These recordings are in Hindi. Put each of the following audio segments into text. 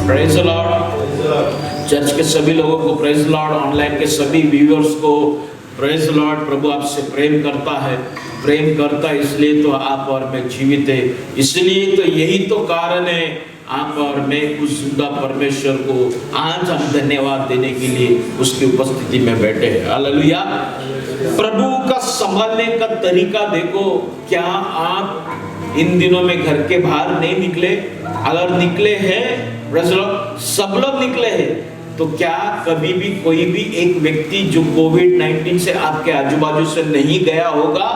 Praise the Lord. चर्च के सभी लोगों को प्रेज द लॉर्ड, ऑनलाइन के सभी व्यूअर्स को प्रेज द लॉर्ड। प्रभु आपसे प्रेम करता है, प्रेम करता है, इसलिए तो आप और मैं जीवित है, इसलिए तो यही तो कारण है आप और मैं उस जिंदा परमेश्वर को आज हम धन्यवाद देने के लिए उसकी उपस्थिति में बैठे हैं। हालेलुया। प्रभु का संभालने का तरीका देखो। क्या आप इन दिनों में घर के बाहर नहीं निकले? अगर निकले हैं, सब लोग निकले हैं, तो क्या कभी भी कोई भी एक व्यक्ति जो कोविड-19 से आपके आजू बाजू से नहीं गया होगा?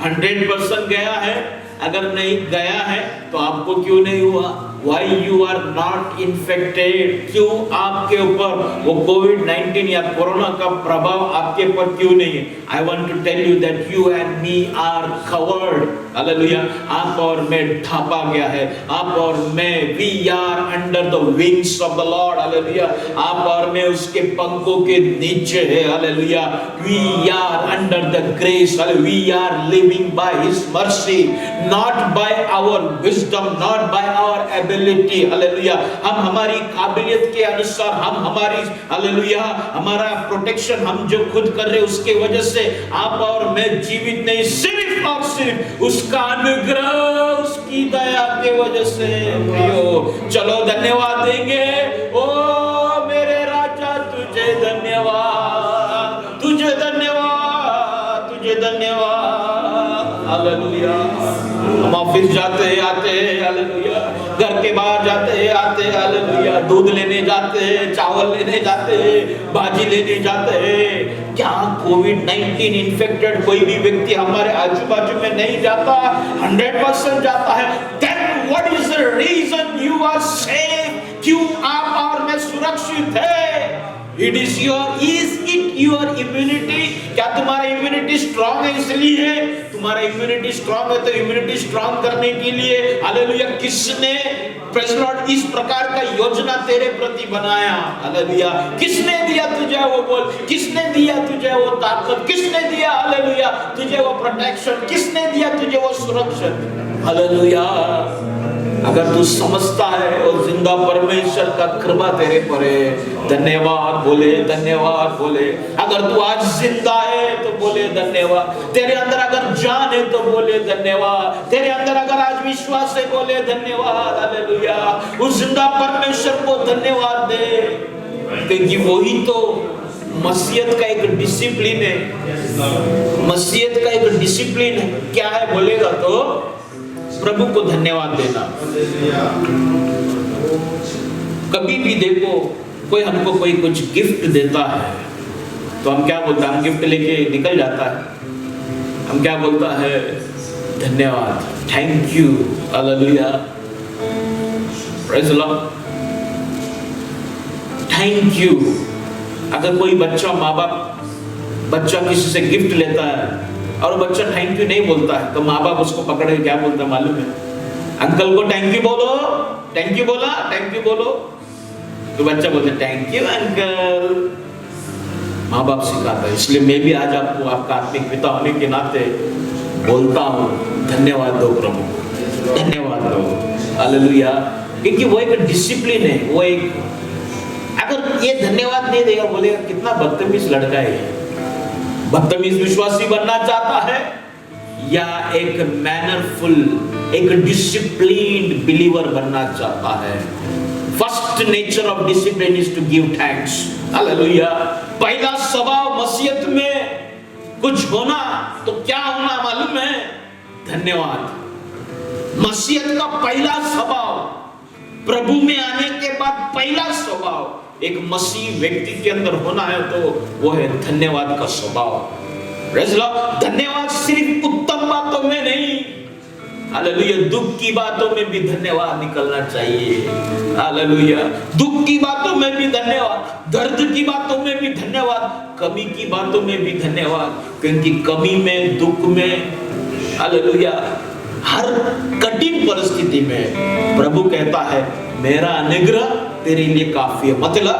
100% गया है। अगर नहीं गया है तो आपको क्यों नहीं हुआ? Why you are not infected? क्यों आपके ऊपर वो कोविड-19 या कोरोना का प्रभाव आपके ऊपर क्यों नहीं है? I want to tell you that you and me are covered. Hallelujah. आप और मैं ढांपा गया है, आप और मैं we are under the wings of the Lord. Hallelujah. आप और मैं उसके पंखों के नीचे है। Hallelujah. We are under the grace. We are living by His mercy, not by our wisdom, not by our ability. Hallelujah. हम हमारी काबिलियत के अनुसार, हम हमारी हालेलुया हमारा प्रोटेक्शन हम जो खुद कर रहे उसके वजह से आप और मैं जीवित नहीं, सिर्फ और सिर्फ उसका अनुग्रह, उसकी दया के वजह से। प्रियो, चलो धन्यवाद देंगे। ओ मेरे राजा, तुझे धन्यवाद, तुझे धन्यवाद, तुझे धन्यवाद। हालेलुया। हम ऑफिस जाते आते हैं, हालेलुया, घर के बाहर जाते आते, हालेलुया, दूध लेने जाते हैं, चावल लेने जाते हैं, भाजी लेने जाते हैं। क्या कोविड-19 इन्फेक्टेड कोई भी व्यक्ति हमारे आजू बाजू में नहीं जाता? 100% जाता है। Then what is the reason you are safe? क्यों आप और मैं सुरक्षित है? Is it your immunity? क्या तुम्हारा इम्यूनिटी स्ट्रांग है इसलिए? तुम्हारा इम्यूनिटी स्ट्रांग है तो इम्यूनिटी स्ट्रांग करने के लिए हालेलुया किसने प्रेज़ लॉर्ड इस प्रकार का योजना तेरे प्रति बनाया? हालेलुया। किसने दिया तुझे वो बोल? किसने दिया तुझे वो ताकत? किसने दिया हालेलुया तुझे वो प्रोटेक्शन? किसने दिया तुझे वो सुरक्षा? हालेलुया। अगर तू समझता है और जिंदा परमेश्वर का कृपा तेरे पर है, धन्यवाद बोले, धन्यवाद बोले। अगर तू आज जिंदा है तो बोले धन्यवाद। तेरे अंदर अगर जान है तो बोले धन्यवाद। तेरे अंदर अगर आज विश्वास है बोले धन्यवाद। हालेलुया। उस जिंदा परमेश्वर को धन्यवाद दे, क्योंकि वही तो मसीहत का एक डिसिप्लिन है। मसीहत का एक डिसिप्लिन है। क्या है बोलेगा तो प्रभु को धन्यवाद देना। कभी भी देखो कोई हमको कोई कुछ गिफ्ट देता है तो हम क्या बोलते हैं? हम गिफ्ट लेके निकल जाता है, हम क्या बोलता है? धन्यवाद, thank you, hallelujah, praise the Lord, thank you. अगर कोई बच्चा, माँ बाप बच्चा किसी से गिफ्ट लेता है और बच्चा थैंक यू नहीं बोलता है तो माँ बाप उसको पकड़ के क्या बोलता है मालूम है? अंकल को थैंक यू बोलो, थैंक यू बोला, थैंक यू बोलो। तो बच्चा बोलता है थैंक यू अंकल। माँ बाप सिखाता है। इसलिए मैं भी आज आपको आपका आत्मिक पिता होने के नाते बोलता हूँ, धन्यवाद दो प्रभु, धन्यवाद दो। हालेलुया। क्योंकि वो एक डिसिप्लिन है। वो एक, अगर ये धन्यवाद नहीं देगा बोलेगा कितना बदतमीज लड़का है, बदतमीज विश्वासी बनना चाहता है या एक मैनरफुल, एक डिसिप्लिन्ड बिलीवर बनना चाहता है? First nature of discipline is to give thanks. Hallelujah. पहला स्वभाव मसीहत में कुछ होना तो क्या होना मालूम है? धन्यवाद। मसीहत का पहला स्वभाव, प्रभु में आने के बाद पहला स्वभाव एक मसीह व्यक्ति के अंदर होना है तो वो है धन्यवाद का स्वभाव। Praise Lord. धन्यवाद सिर्फ उत्तम बातों में नहीं, हालेलुया, दुख की बातों में भी धन्यवाद निकलना चाहिए। हालेलुया। दुख की बातों में भी धन्यवाद, दर्द की बातों में भी धन्यवाद, कमी की बातों में भी धन्यवाद। क्योंकि कमी में, दुख में, हालेलुया, हर कठिन परिस्थिति में प्रभु कहता है मेरा अनुग्रह तेरे लिए काफी है। मतलब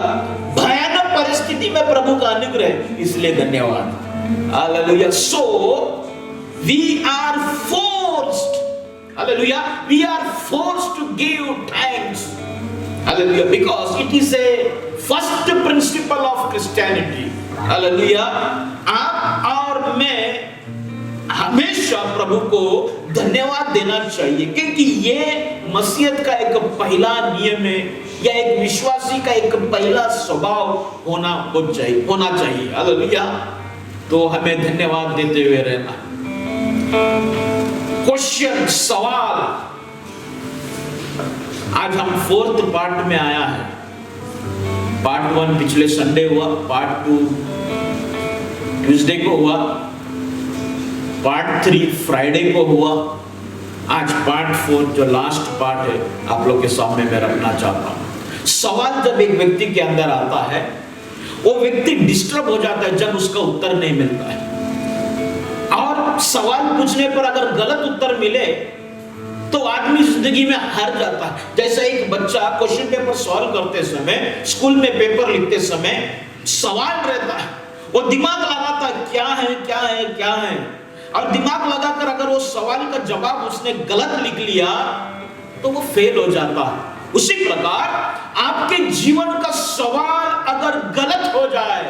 भयानक परिस्थिति में प्रभु का अनुग्रह है, इसलिए धन्यवाद। Hallelujah. So we are forced, hallelujah, we are forced to give thanks. Hallelujah, because it is a first principle of Christianity. Hallelujah, आप और मैं हमेशा प्रभु को धन्यवाद देना चाहिए, क्योंकि ये मसीहत का एक पहला नियम है, या एक विश्वासी का एक पहला स्वभाव होना चाहिए। हालेलुया, तो हमें धन्यवाद देते हुए रहना। क्वेश्चन, सवाल, आज हम 4th पार्ट में आया है। पार्ट 1 पिछले संडे हुआ, पार्ट 2 ट्यूसडे को हुआ, पार्ट 3 फ्राइडे को हुआ, आज पार्ट 4 जो लास्ट पार्ट है आप लोग के सामने मैं रखना चाहता हूं। सवाल जब एक व्यक्ति के अंदर आता है, वो व्यक्ति डिस्टर्ब हो जाता है जब उसका उत्तर नहीं मिलता है, और सवाल पूछने पर अगर गलत उत्तर मिले तो आदमी जिंदगी में हार जाता है। जैसे एक बच्चा क्वेश्चन पेपर सॉल्व करते समय, स्कूल में पेपर लिखते समय सवाल रहता है, वो दिमाग लगाता है क्या है क्या है क्या है, और दिमाग लगाकर अगर वो सवाल का जवाब उसने गलत लिख लिया तो वो फेल हो जाता है। उसी प्रकार आपके जीवन का सवाल अगर गलत हो जाए,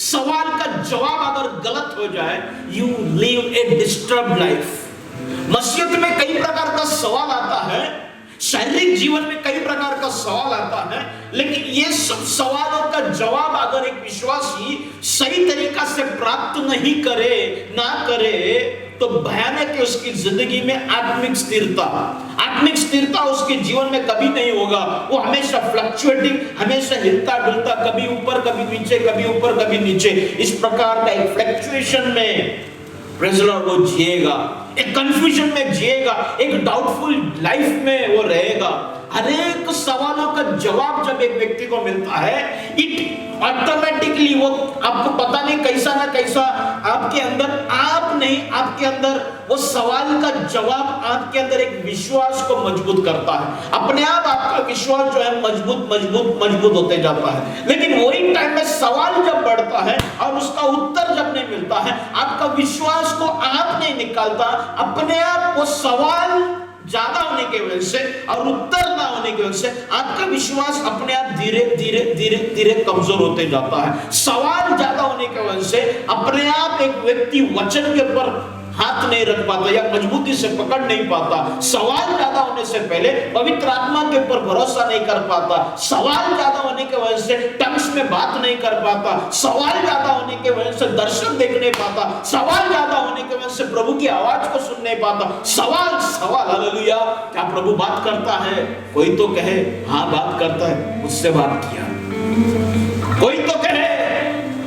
सवाल का जवाब अगर गलत हो जाए, you live a disturb life. मसीहत में कई प्रकार का सवाल आता है, शारीरिक जीवन में कई प्रकार का सवाल आता है, लेकिन ये सब सवालों का जवाब अगर एक विश्वासी सही तरीका से प्राप्त नहीं करे, ना करे, तो भयानक है उसकी जिंदगी में आत्मिक स्थिरता उसके जीवन में कभी नहीं होगा। वो हमेशा फ्लक्चुएटिंग, हमेशा हिलता डुलता, कभी ऊपर कभी नीचे, कभी ऊपर कभी नीचे, इस प्रकार का एक फ्लक्चुएशन में प्रेज़ द लॉर्ड वो जिएगा, एक कंफ्यूजन में जिएगा, एक डाउटफुल लाइफ में वो रहेगा। हर एक सवालों का जवाब जब एक व्यक्ति को मिलता है, इट ऑटोमेटिकली वो आपको पता नहीं कैसा ना कैसा आपके अंदर वो सवाल का जवाब आपके अंदर एक विश्वास को मजबूत करता है। अपने आप आपका विश्वास जो है मजबूत होते जाता है। लेकिन वही टाइम में सवाल जब बढ़ता है और उसका उत्तर जब नहीं मिलता है, आपका विश्वास को आप नहीं निकालता, अपने आप वो सवाल ज्यादा होने की वजह से और उत्तर ना होने की वजह से आपका विश्वास अपने आप धीरे कमजोर होते जाता है। सवाल ज्यादा होने की वजह से अपने आप एक व्यक्ति वचन के ऊपर हाथ नहीं रख पाता या मजबूती से पकड़ नहीं पाता। सवाल ज्यादा होने से पहले पवित्र आत्मा के ऊपर भरोसा नहीं कर पाता। सवाल ज्यादा होने की वजह से टंग्स में बात नहीं कर पाता। सवाल ज्यादा होने की वजह से दर्शन देख नहीं पाता। सवाल ज्यादा होने की वजह से प्रभु की आवाज को सुन नहीं पाता। सवाल हालेलुया। क्या प्रभु बात करता है? कोई तो कहे हाँ बात करता है, मुझसे बात किया। कोई तो कहे,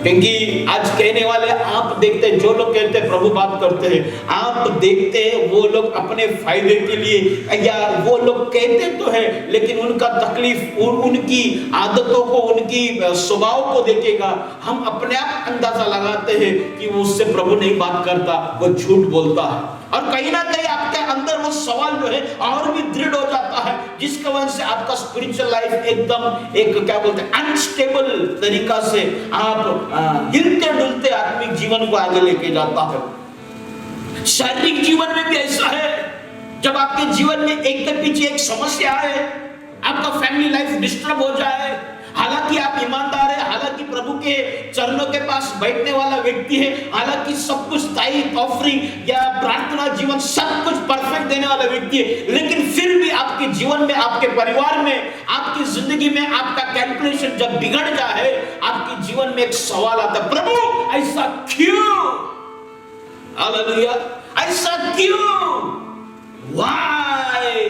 क्योंकि आज कहने वाले आप देखते हैं, जो लोग कहते हैं प्रभु बात करते हैं, आप देखते हैं वो लोग अपने फायदे के लिए, या वो लोग कहते तो है लेकिन उनका तकलीफ, उनकी आदतों को, उनकी स्वभाव को देखेगा, हम अपने आप अंदाजा लगाते हैं कि वो उससे प्रभु नहीं बात करता, वो झूठ बोलता है। और कहीं ना कहीं आपके अंदर वो सवाल जो है और भी दृढ़ हो जाता है, जिसके वजह से आपका स्पिरिचुअल लाइफ एकदम एक क्या बोलते हैं अनस्टेबल तरीका से आप हिलते डुलते आत्मिक जीवन को आगे लेके जाता है। शारीरिक जीवन में भी ऐसा है, जब आपके जीवन में एक के पीछे एक समस्या है, आपका फैमिली लाइफ डिस्टर्ब हो जाए, हालांकि आप ईमानदार है, हालांकि प्रभु के चरणों के पास बैठने वाला व्यक्ति है, हालांकि सब कुछ टाइप ऑफरिंग या प्रार्थना जीवन सब कुछ परफेक्ट देने वाला व्यक्ति है, लेकिन फिर भी आपके जीवन में, आपके परिवार में, आपकी जिंदगी में आपका कैलकुलेशन जब बिगड़ जाए, आपके जीवन में एक सवाल आता है, प्रभु ऐसा क्यों? हालेलुया, ऐसा क्यों? व्हाई?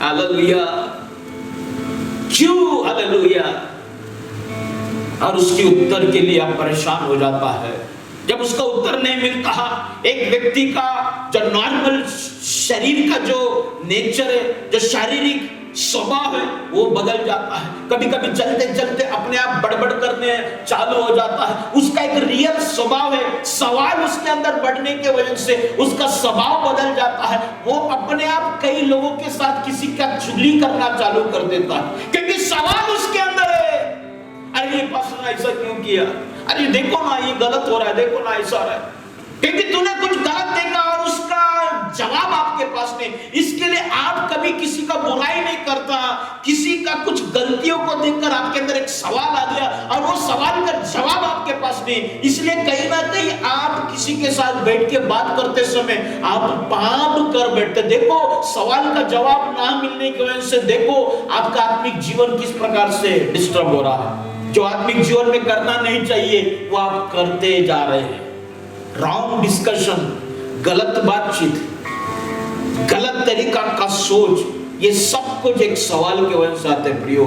हालेलुया, क्यों? हालेलुया। और उसके उत्तर के लिए आप परेशान हो जाता है। जब उसका उत्तर नहीं मिलता, एक व्यक्ति का जो नॉर्मल शरीर का जो नेचर है, जो शारीरिक स्वभाव है, वो बदल जाता है। कभी कभी चलते चलते अपने आप बड़बड़ करने चालू हो जाता है। उसका एक रियल स्वभाव है, सवाल उसके अंदर बढ़ने के वजह से उसका स्वभाव बदल जाता है। वो अपने आप कई लोगों के साथ किसी का चुगली करना चालू कर देता है, क्योंकि सवाल उसके अंदर है, अरे ये पास्टर ने ऐसा क्यों किया, अरे देखो ना ये गलत हो रहा है, देखो ना ऐसा हो रहा है। क्योंकि तूने कुछ गलत देखा और उसका जवाब आपके पास नहीं। इसके लिए आप कभी किसी का बुराई नहीं करता, किसी का कुछ गलतियों को देखकर आपके अंदर एक सवाल आ गया और वो सवाल का जवाब आपके पास नहीं, इसलिए कहीं ना कहीं आप किसी के साथ बैठ के बात करते समय आप पाप कर बैठते। देखो सवाल का जवाब ना मिलने की वजह से देखो आपका आत्मिक जीवन किस प्रकार से डिस्टर्ब हो रहा है। जो आत्मिक जीवन में करना नहीं चाहिए वो आप करते जा रहे हैं। रॉन्ग डिस्कशन, गलत बातचीत, गलत तरीका का सोच, ये सब कुछ एक सवाल के वजह से आते हैं प्रियो।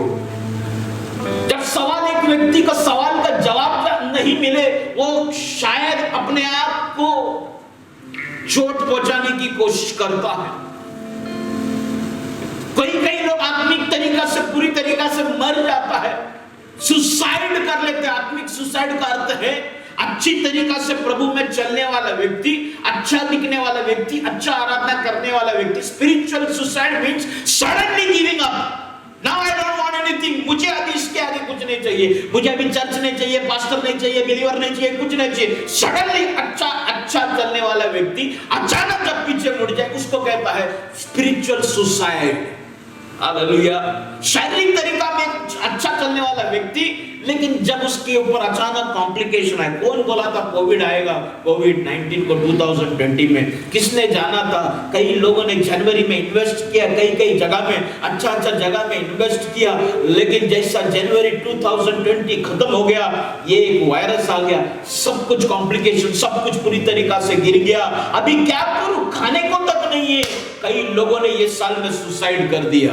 जब सवाल एक व्यक्ति का सवाल का जवाब नहीं मिले वो शायद अपने आप को चोट पहुंचाने की कोशिश करता है। कई लोग आत्मिक तरीका से पूरी तरीका से मर जाता है, सुसाइड कर लेते हैं। आत्मिक सुसाइड का अर्थ है अच्छी तरीका से प्रभु में चलने वाला व्यक्ति, अच्छा दिखने वाला व्यक्ति, अच्छा आराधना करने वाला व्यक्ति। Spiritual suicide means suddenly giving up. Now I don't want anything, मुझे अभी इसके आगे कुछ नहीं चाहिए, मुझे अभी चर्च नहीं चाहिए, पास्टर नहीं चाहिए, बिलीवर नहीं चाहिए, कुछ नहीं चाहिए। सडनली अच्छा चलने वाला व्यक्ति अचानक जब पीछे मुड़ जाए उसको कहता है स्पिरिचुअल सुसाइड। हालेलुया। शारीरिक तरीका में अच्छा चलने वाला व्यक्ति, लेकिन जब उसके ऊपर अचानक कॉम्प्लिकेशन आए। कौन बोला था कोविड आएगा, कोविड-19 को 2020 में किसने जाना था। कई लोगों ने जनवरी में इन्वेस्ट किया, कई जगह में अच्छा जगह में इन्वेस्ट किया, लेकिन जैसा जनवरी 2020 खत्म हो गया, ये एक वायरस आ गया, सब कुछ कॉम्प्लिकेशन, सब कुछ पूरी तरीका से गिर गया। अभी क्या करूं, खाने को तक नहीं है। कई लोगों ने ये साल में सुसाइड कर दिया।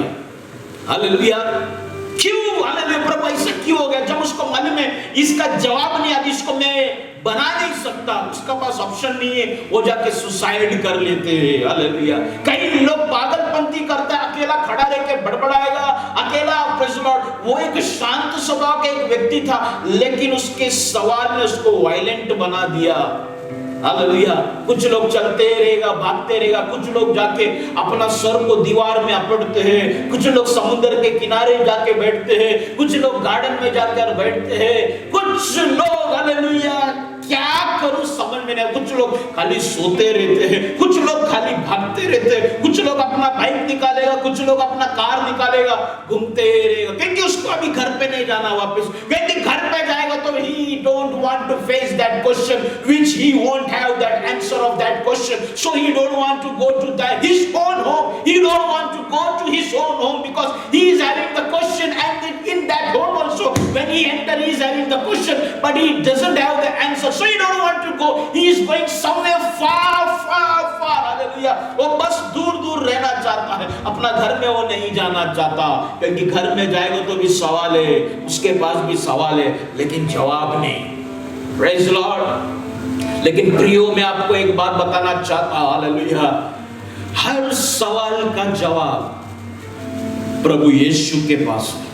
हालेलुया। क्यों? हालेलुया। प्रभु ऐसा क्यों हो गया? जब उसको मालूम है इसका जवाब नहीं आता, इसको मैं बना नहीं सकता, उसका पास ऑप्शन नहीं है, वो जाके सुसाइड कर लेते हैं। हालेलुया। कई लोग पागलपंती करता है, अकेला खड़ा रह के बड़बड़ाएगा, अकेला। Praise the Lord. वो एक शांत स्वभाव का एक व्यक्ति था, लेकिन उसके सवाल ने उसको वायलेंट बना दिया। हालेलुया। कुछ लोग चलते रहेगा, भागते रहेगा, कुछ लोग जाके अपना सर को दीवार में अपड़ते हैं, कुछ लोग समुद्र के किनारे जाके बैठते हैं, कुछ लोग गार्डन में जाकर बैठते हैं, कुछ लोग हालेलुया क्या करूं समझ में नहीं। कुछ लोग खाली सोते रहते हैं, कुछ लोग खाली भागते रहते हैं, कुछ लोग अपना बाइक निकालेगा, कुछ लोग अपना कार निकालेगा, घूमते रहेगा, क्योंकि उसको अभी घर पे नहीं जाना वापस। क्योंकि घर पे जाएगा तो he don't want to face that question which he won't have that answer of that question, so he don't want to go to that his own home. He don't want to go to his own home because he is having the question, and in that home also when he enter he is having the question but he doesn't have the answer, so he don't want to go. He is going somewhere far. Hallelujah. वो बस दूर रहना चाहता है, अपना घर में वो नहीं जाना चाहता, क्योंकि घर में जाएगा तो भी सवाल है, उसके पास भी सवाल है, लेकिन जवाब नहीं। Praise the Lord. लेकिन प्रियो मैं आपको एक बात बताना चाहता हूं। हालेलुया। हर सवाल का जवाब प्रभु यीशु के पास है।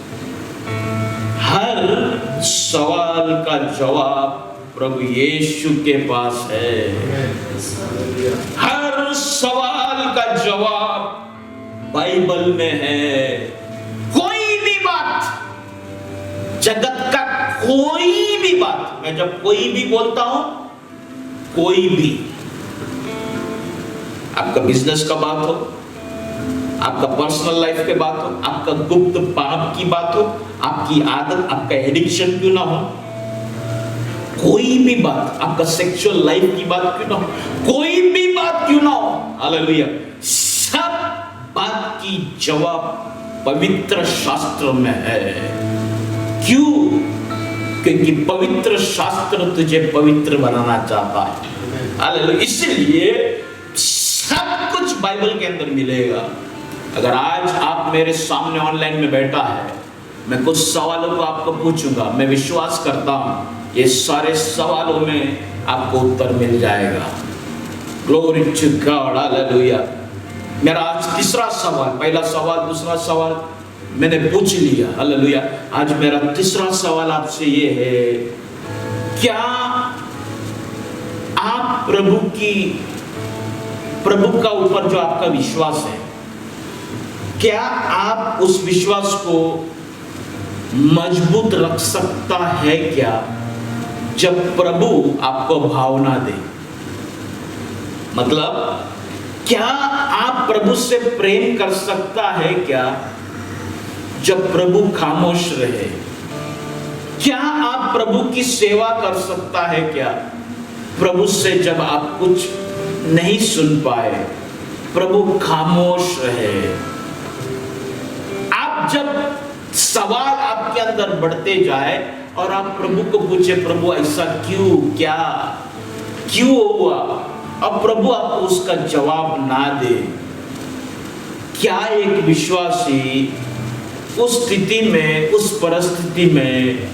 हर सवाल का जवाब प्रभु यीशु के पास है। हर सवाल का जवाब बाइबल में है। कोई भी बात, जगत का कोई भी बात, मैं जब कोई भी बोलता हूं, कोई भी, आपका बिजनेस का बात हो, आपका पर्सनल लाइफ के बात हो, आपका गुप्त पाप की बात हो, आपकी आदत, आपका एडिक्शन क्यों ना हो, कोई भी बात, आपका सेक्सुअल लाइफ की बात क्यों ना हो, कोई भी बात क्यों ना हो, हालेलुया, सब बात की जवाब पवित्र शास्त्र में है। क्यों? क्योंकि पवित्र शास्त्र तुझे पवित्र बनाना चाहता है। हालेलुया। इसलिए सब कुछ बाइबल के अंदर मिलेगा। अगर आज आप मेरे सामने ऑनलाइन में बैठा है, मैं कुछ सवालों को आपको पूछूंगा, मैं विश्वास करता हूं ये सारे सवालों में आपको उत्तर मिल जाएगा। Glory to God. हालेलुया। मेरा आज तीसरा सवाल, पहला सवाल दूसरा सवाल मैंने पूछ लिया। हालेलुया। आज मेरा तीसरा सवाल आपसे ये है, क्या आप प्रभु का ऊपर जो आपका विश्वास है, क्या आप उस विश्वास को मजबूत रख सकता है क्या, जब प्रभु आपको भावना दे? मतलब क्या आप प्रभु से प्रेम कर सकता है क्या जब प्रभु खामोश रहे? क्या आप प्रभु की सेवा कर सकता है क्या प्रभु से जब आप कुछ नहीं सुन पाए, प्रभु खामोश रहे? आप जब सवाल आपके अंदर बढ़ते जाए और आप प्रभु को पूछे, प्रभु ऐसा क्यों, क्या क्यों हुआ, अब प्रभु आपको उसका जवाब ना दे, क्या एक विश्वासी उस स्थिति में, उस परिस्थिति में,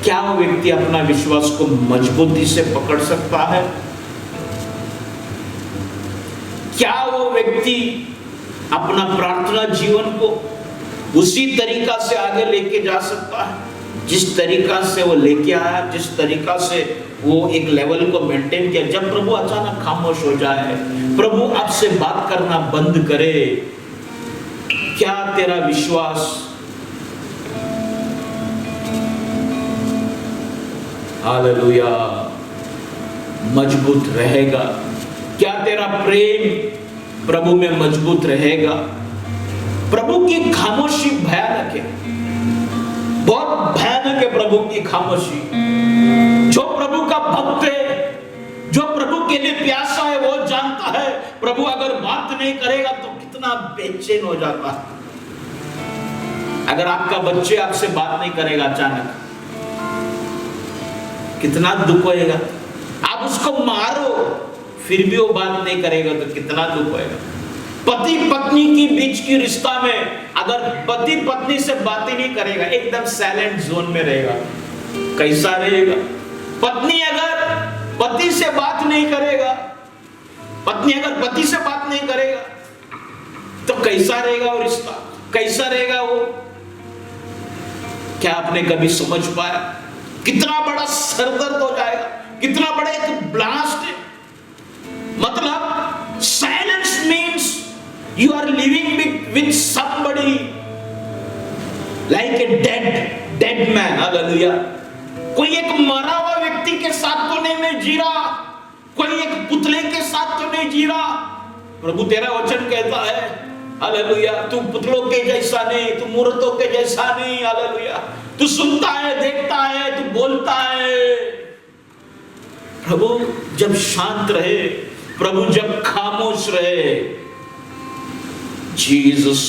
क्या वो व्यक्ति अपना विश्वास को मजबूती से पकड़ सकता है? क्या वो व्यक्ति अपना प्रार्थना जीवन को उसी तरीका से आगे लेके जा सकता है जिस तरीका से वो लेके आया, जिस तरीका से वो एक लेवल को मेंटेन किया? जब प्रभु अचानक खामोश हो जाए, प्रभु आपसे बात करना बंद करे, क्या तेरा विश्वास हालेलुया मजबूत रहेगा? क्या तेरा प्रेम प्रभु में मजबूत रहेगा? प्रभु की खामोशी भयानक है, बहुत भयानक है प्रभु की खामोशी। जो प्रभु का भक्त है, जो प्रभु के लिए प्यासा है, वो जानता है प्रभु अगर बात नहीं करेगा तो कितना बेचैन हो जाता है। अगर आपका बच्चे आपसे बात नहीं करेगा अचानक, कितना दुख होएगा। आप उसको मारो फिर भी वो बात नहीं करेगा तो कितना दुख होएगा। पति पत्नी की बीच की रिश्ता में अगर पति पत्नी से बात ही नहीं करेगा, एकदम साइलेंट जोन में रहेगा, कैसा रहेगा? पत्नी अगर पति से बात नहीं करेगा, पत्नी अगर पति से बात नहीं करेगा तो कैसा रहेगा वो रिश्ता, कैसा रहेगा वो? क्या आपने कभी समझ पाया? कितना बड़ा सरदर्द हो जाएगा, कितना बड़ा एक ब्लास्ट है। मतलब silence means you are living with somebody like a dead man. Hallelujah. कोई एक मरा हुआ व्यक्ति के साथ तो नहीं मैं जी रहा, कोई एक पुतले के साथ तो नहीं जी रहा। प्रभु तेरा वचन कहता है हालेलुया, तू पुतलों के जैसा नहीं, तू मूर्तों के जैसा नहीं। हालेलुया, तू सुनता है, देखता है, तू बोलता है। प्रभु जब शांत रहे, प्रभु जब खामोश रहे, Jesus,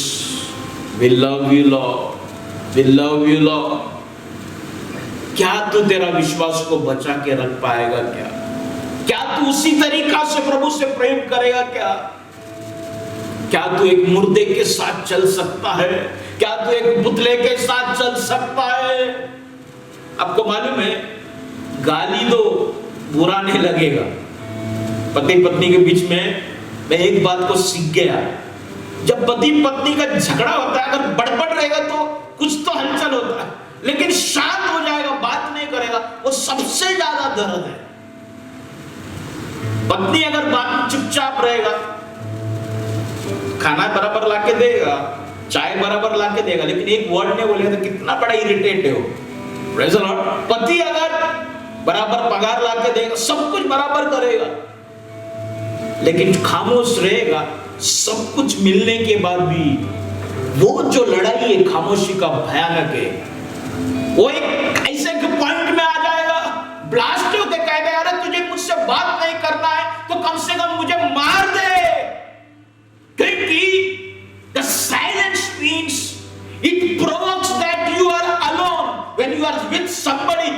we love you Lord, we love you Lord। क्या तू तेरा विश्वास को बचा के रख पाएगा क्या? क्या तू उसी तरीका से प्रभु से प्रेम करेगा क्या? क्या तू एक मुर्दे के साथ चल सकता है? क्या तू एक पुतले के साथ चल सकता है? आपको मालूम है, गाली दो बुरा नहीं लगेगा। पति पत्नी के बीच में मैं एक बात को सीख गया, जब पति पत्नी का झगड़ा होता है, अगर बड़बड़ रहेगा तो कुछ तो हलचल होता है, लेकिन शांत हो जाएगा, बात नहीं करेगा, वो सबसे ज्यादा दर्द है। पत्नी अगर बात चुपचाप रहेगा, खाना बराबर लाके देगा, चाय बराबर लाके देगा, लेकिन एक वर्ड नहीं बोलेगा तो कितना बड़ा इरिटेट है वो। Praise the Lord. पति अगर बराबर पगार लाके देगा, सब कुछ बराबर करेगा, लेकिन खामोश रहेगा, सब कुछ मिलने के बाद भी वो जो लड़ाई है खामोशी का भयानक है। वो एक ऐसे पॉइंट में आ जाएगा, ब्लास्ट होके कह दे, अरे तुझे मुझसे बात नहीं करना है तो कम से कम मुझे मार दे। क्योंकि the silence means it provokes that you are alone when you are with somebody.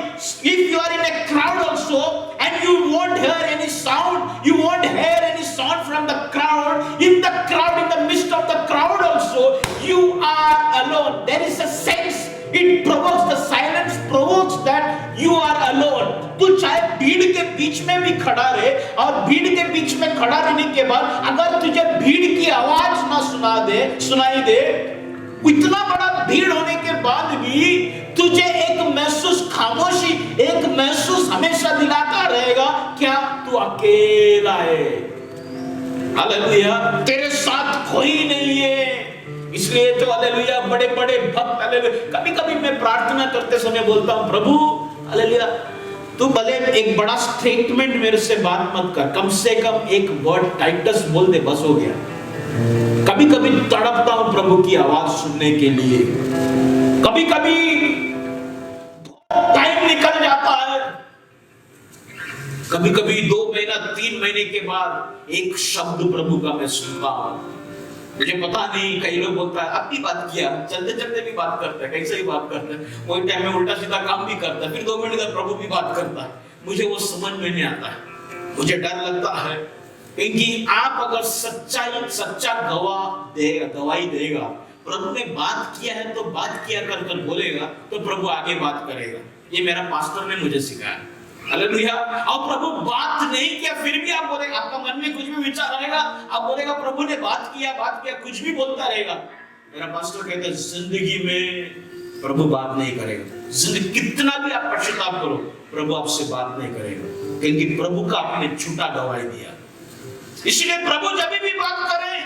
If you are in a crowd also and you won't hear any sound, you won't hear any sound from the crowd. In the crowd, in the midst of the crowd also, you are alone. There is a sense, it provokes, the silence provokes that you are alone. तू चाहे भीड़ के बीच में भी खड़ा रहे, और भीड़ के बीच में खड़ा रहने के बाद अगर तुझे भीड़ की आवाज ना सुनाई दे, इतना बड़ा भीड़ होने के बाद भी तुझे एक महसूस खामोशी, एक महसूस हमेशा दिलाता रहेगा, क्या तू अकेला है। हालेलुया, तेरे साथ कोई नहीं है। इसलिए तो हालेलुया बड़े बड़े भक्त, हालेलुया, कभी कभी मैं प्रार्थना करते समय बोलता हूं, प्रभु हालेलुया तू भले एक बड़ा स्टेटमेंट मेरे से बात मत कर, कम से कम एक वर्ड टाइटस बोल दे, बस हो गया। कभी कभी तड़पता हूं प्रभु की आवाज सुनने के लिए, कभी कभी टाइम निकल जाता है, कभी कभी 2 महीना 3 महीने के बाद एक शब्द प्रभु का मैं सुनता हूं। मुझे पता नहीं, कई लोग बोलता है अब भी बात किया, चलते चलते भी बात करता है, कैसे ही बात करता है, कोई टाइम में उल्टा सीधा काम भी करता है, फिर 2 मिनट बाद प्रभु भी बात करता है। मुझे वो समझ में नहीं आता है, मुझे डर लगता है, क्योंकि आप अगर सच्चा गवाही देगा, प्रभु ने बात किया है तो बात किया कर बोलेगा तो प्रभु आगे बात करेगा। ये मेरा पास्टर ने मुझे सिखाया। हालेलुया। और प्रभु बात नहीं किया फिर भी आप बोलेगा, आपका मन में कुछ भी विचार आएगा, आप बोलेगा प्रभु ने बात किया, कुछ भी बोलता रहेगा। मेरा पास्टर कहता है जिंदगी में प्रभु बात नहीं करेगा, जिंदगी कितना भी आप पश्चाताप करो, प्रभु आपसे बात नहीं करेगा, क्योंकि प्रभु का आपने झूठा गवाही दिया। इसलिए प्रभु जब भी बात करें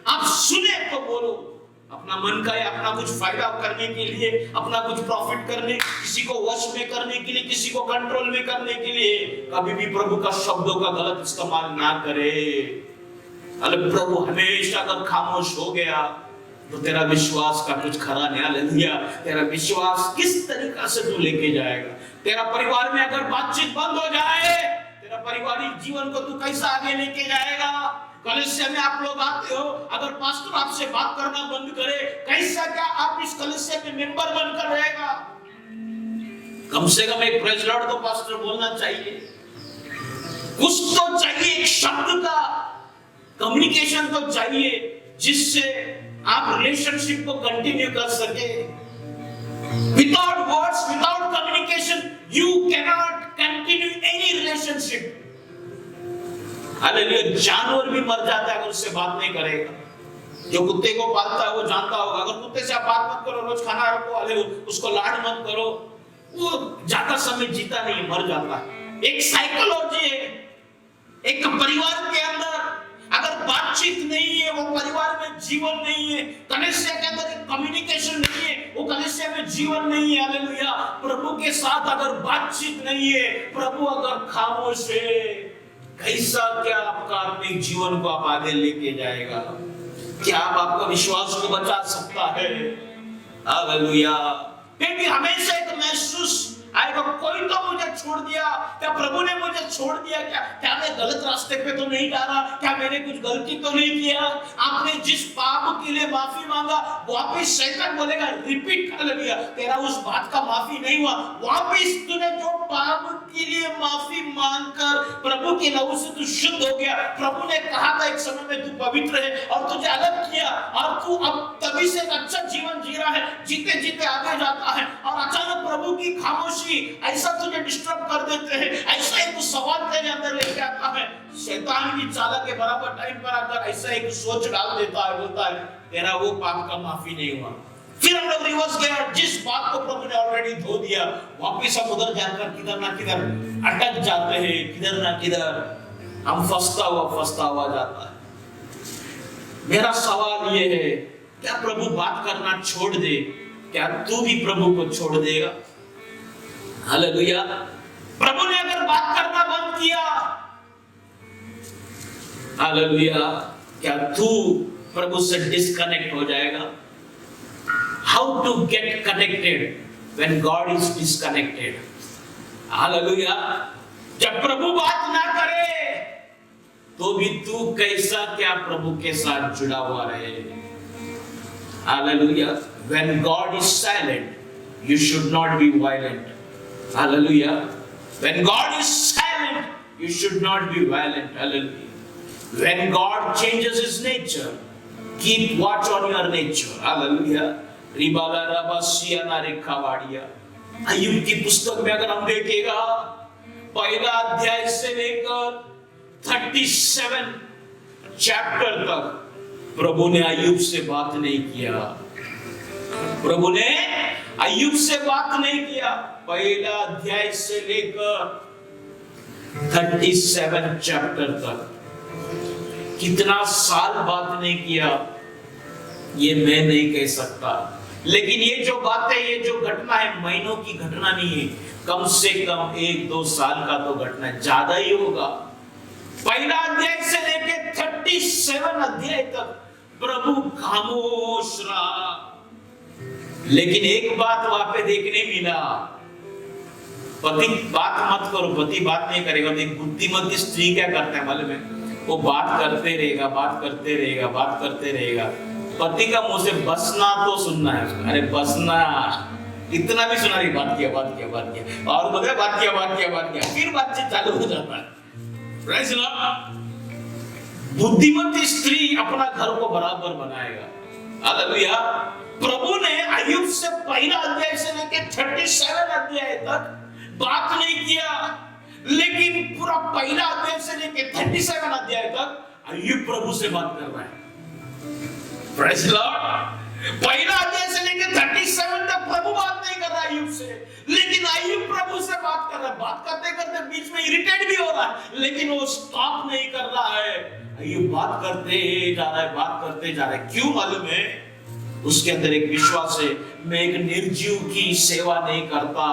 आप सुने तो बोलो, अपना मन का या अपना कुछ फायदा करने के लिए, अपना कुछ प्रॉफिट करने, किसी को वश में करने के लिए, किसी को कंट्रोल में करने के लिए कभी भी प्रभु का शब्दों का गलत इस्तेमाल ना करे। अरे प्रभु हमेशा अगर खामोश हो गया तो तेरा विश्वास का कुछ खरा नहीं। हालेलुया। तेरा विश्वास किस तरीका से तू लेके जाएगा? तेरा परिवार में अगर बातचीत बंद हो जाए, तेरा पारिवारिक जीवन को तू कैसा आगे लेके जाएगा? कलीसिया में आप लोग आते हो, अगर पास्टर आपसे बात करना बंद करे, कैसा क्या आप इस कलीसिया में मेंबर बनकर रहेगा? कम से कम एक प्रेज लॉर्ड तो पास्टर बोलना चाहिए, कुछ तो चाहिए, एक शब्द का कम्युनिकेशन तो चाहिए जिससे आप रिलेशनशिप को कंटिन्यू कर सके। Without words, without communication you cannot continue any relationship. Hallelujah. जानवर भी मर जाता है अगर उससे बात नहीं करेगा। जो कुत्ते को पालता है वो जानता होगा, अगर कुत्ते से आप बात मत करो, रोज खाना रखो, उसको लाड मत करो, वो ज्यादा समय जीता नहीं, मर जाता है। एक साइकोलॉजी है, एक परिवार के अंदर अगर बातचीत नहीं है, वो परिवार में जीवन नहीं है। कलीसिया के अंदर एक कम्युनिकेशन नहीं है, वो कलीसिया में जीवन नहीं है। हालेलुया। प्रभु के साथ अगर बातचीत नहीं है, प्रभु अगर खामोश है, कैसा क्या आपका आत्मिक जीवन को आप आगे लेके जाएगा? क्या आप आपका विश्वास को बचा सकता है? हालेलुया। क्योंकि हमेशा एक महसूस आएगा, कोई तो मुझे छोड़ दिया, क्या प्रभु ने मुझे छोड़ दिया? क्या मैं गलत रास्ते पे तो नहीं जा रहा? क्या मैंने कुछ गलती तो नहीं किया? आपने जिस पाप के लिए माफी मांगा, वापिस शैतान बोलेगा रिपीट कर लिया, तेरा उस बात का माफी नहीं हुआ। वापिस तूने जो पाप के लिए माफी मांगकर प्रभु के लहू से तू शुद्ध हो गया, प्रभु ने कहा था एक समय में तू पवित्र है, और तुझे अलग किया, और तू अब तभी से एक अच्छा जीवन जी रहा है, जीते जीते आगे जाता है, और अचानक प्रभु की खामोशी ऐसा तुझे डिस्टर्ब कर देते हैं, ऐसा एक सवाल तेरे अंदर लेके आता है। शैतान की चाल के बराबर टाइम पर अगर ऐसा एक सोच डाल देता है, बोलता है तेरा वो पाप का माफी नहीं हुआ, फिर हम लोग रिवर्स गया, जिस बात को प्रभु ने ऑलरेडी धो दिया, वापिस हम उधर जाकर किधर ना किधर अटक जाते हैं, किधर ना किधर हम फंसता हुआ जाता है। मेरा सवाल ये है, क्या प्रभु बात करना छोड़ दे? क्या तू भी प्रभु को छोड़ देगा? हालेलुया। प्रभु ने अगर बात करना बंद किया, हालेलुया, क्या तू प्रभु से डिस्कनेक्ट हो जाएगा? How to get connected when God is disconnected? Hallelujah. जब प्रभु बात ना करे तो भी तू कैसा क्या प्रभु के साथ जुड़ा हुआ रहे? Hallelujah. When God is silent, you should not be violent. Hallelujah. When God is silent, you should not be violent. Hallelujah. When God changes his nature, keep watch on your nature. Hallelujah. रिबाला रबासिया ना रेखावाड़िया। अय्यूब की पुस्तक में अगर हम देखेगा, पहला अध्याय से लेकर 37 चैप्टर तक प्रभु ने अय्यूब से बात नहीं किया। प्रभु ने अय्यूब से बात नहीं किया। पहला अध्याय से लेकर 37 चैप्टर तक कितना साल बात नहीं किया, ये मैं नहीं कह सकता, लेकिन ये जो बात है, ये जो घटना है, महीनों की घटना नहीं है, कम से कम 1-2 साल का तो घटना है, ज्यादा ही होगा। पहला अध्याय से लेके 37 अध्याय तक प्रभु खामोश रहा। लेकिन एक बात वहां पे देखने मिला, पति बात मत करो, पति बात नहीं करेगा। तो एक बुद्धिमती स्त्री क्या करता है मालूम है? वो बात करते रहेगा, बात करते रहेगा, बात करते रहेगा। पति का मुंह से बसना तो सुनना है उसको, अरे बसना, इतना भी सुना नहीं, बात किया, बात किया, बात किया, और बोले बात किया, बात किया, बात किया, फिर बातचीत चालू हो जाता है। Praise Lord. बुद्धिमती स्त्री अपना घर को बराबर बनाएगा। हालेलुया। प्रभु ने अय्यूब से पहला अध्याय से लेकर 37 अध्याय तक बात नहीं किया, लेकिन पूरा पहला अध्याय से लेकर 37 अध्याय तक अय्यूब प्रभु से बात कर रहा है। Praise Lord. पहला अध्याय से लेकर 37 तक प्रभु बात नहीं कर रहा है अय्यूब से, लेकिन अय्यूब प्रभु से बात कर रहा है। बात करते करते बीच में इरिटेट भी हो रहा है, लेकिन वो स्टॉप नहीं कर रहा है। अय्यूब बात करते जा रहा है, बात करते जा रहा है। क्यों मालूम है? उसके अंदर एक विश्वास है, मैं एक निर्जीव की सेवा नहीं करता,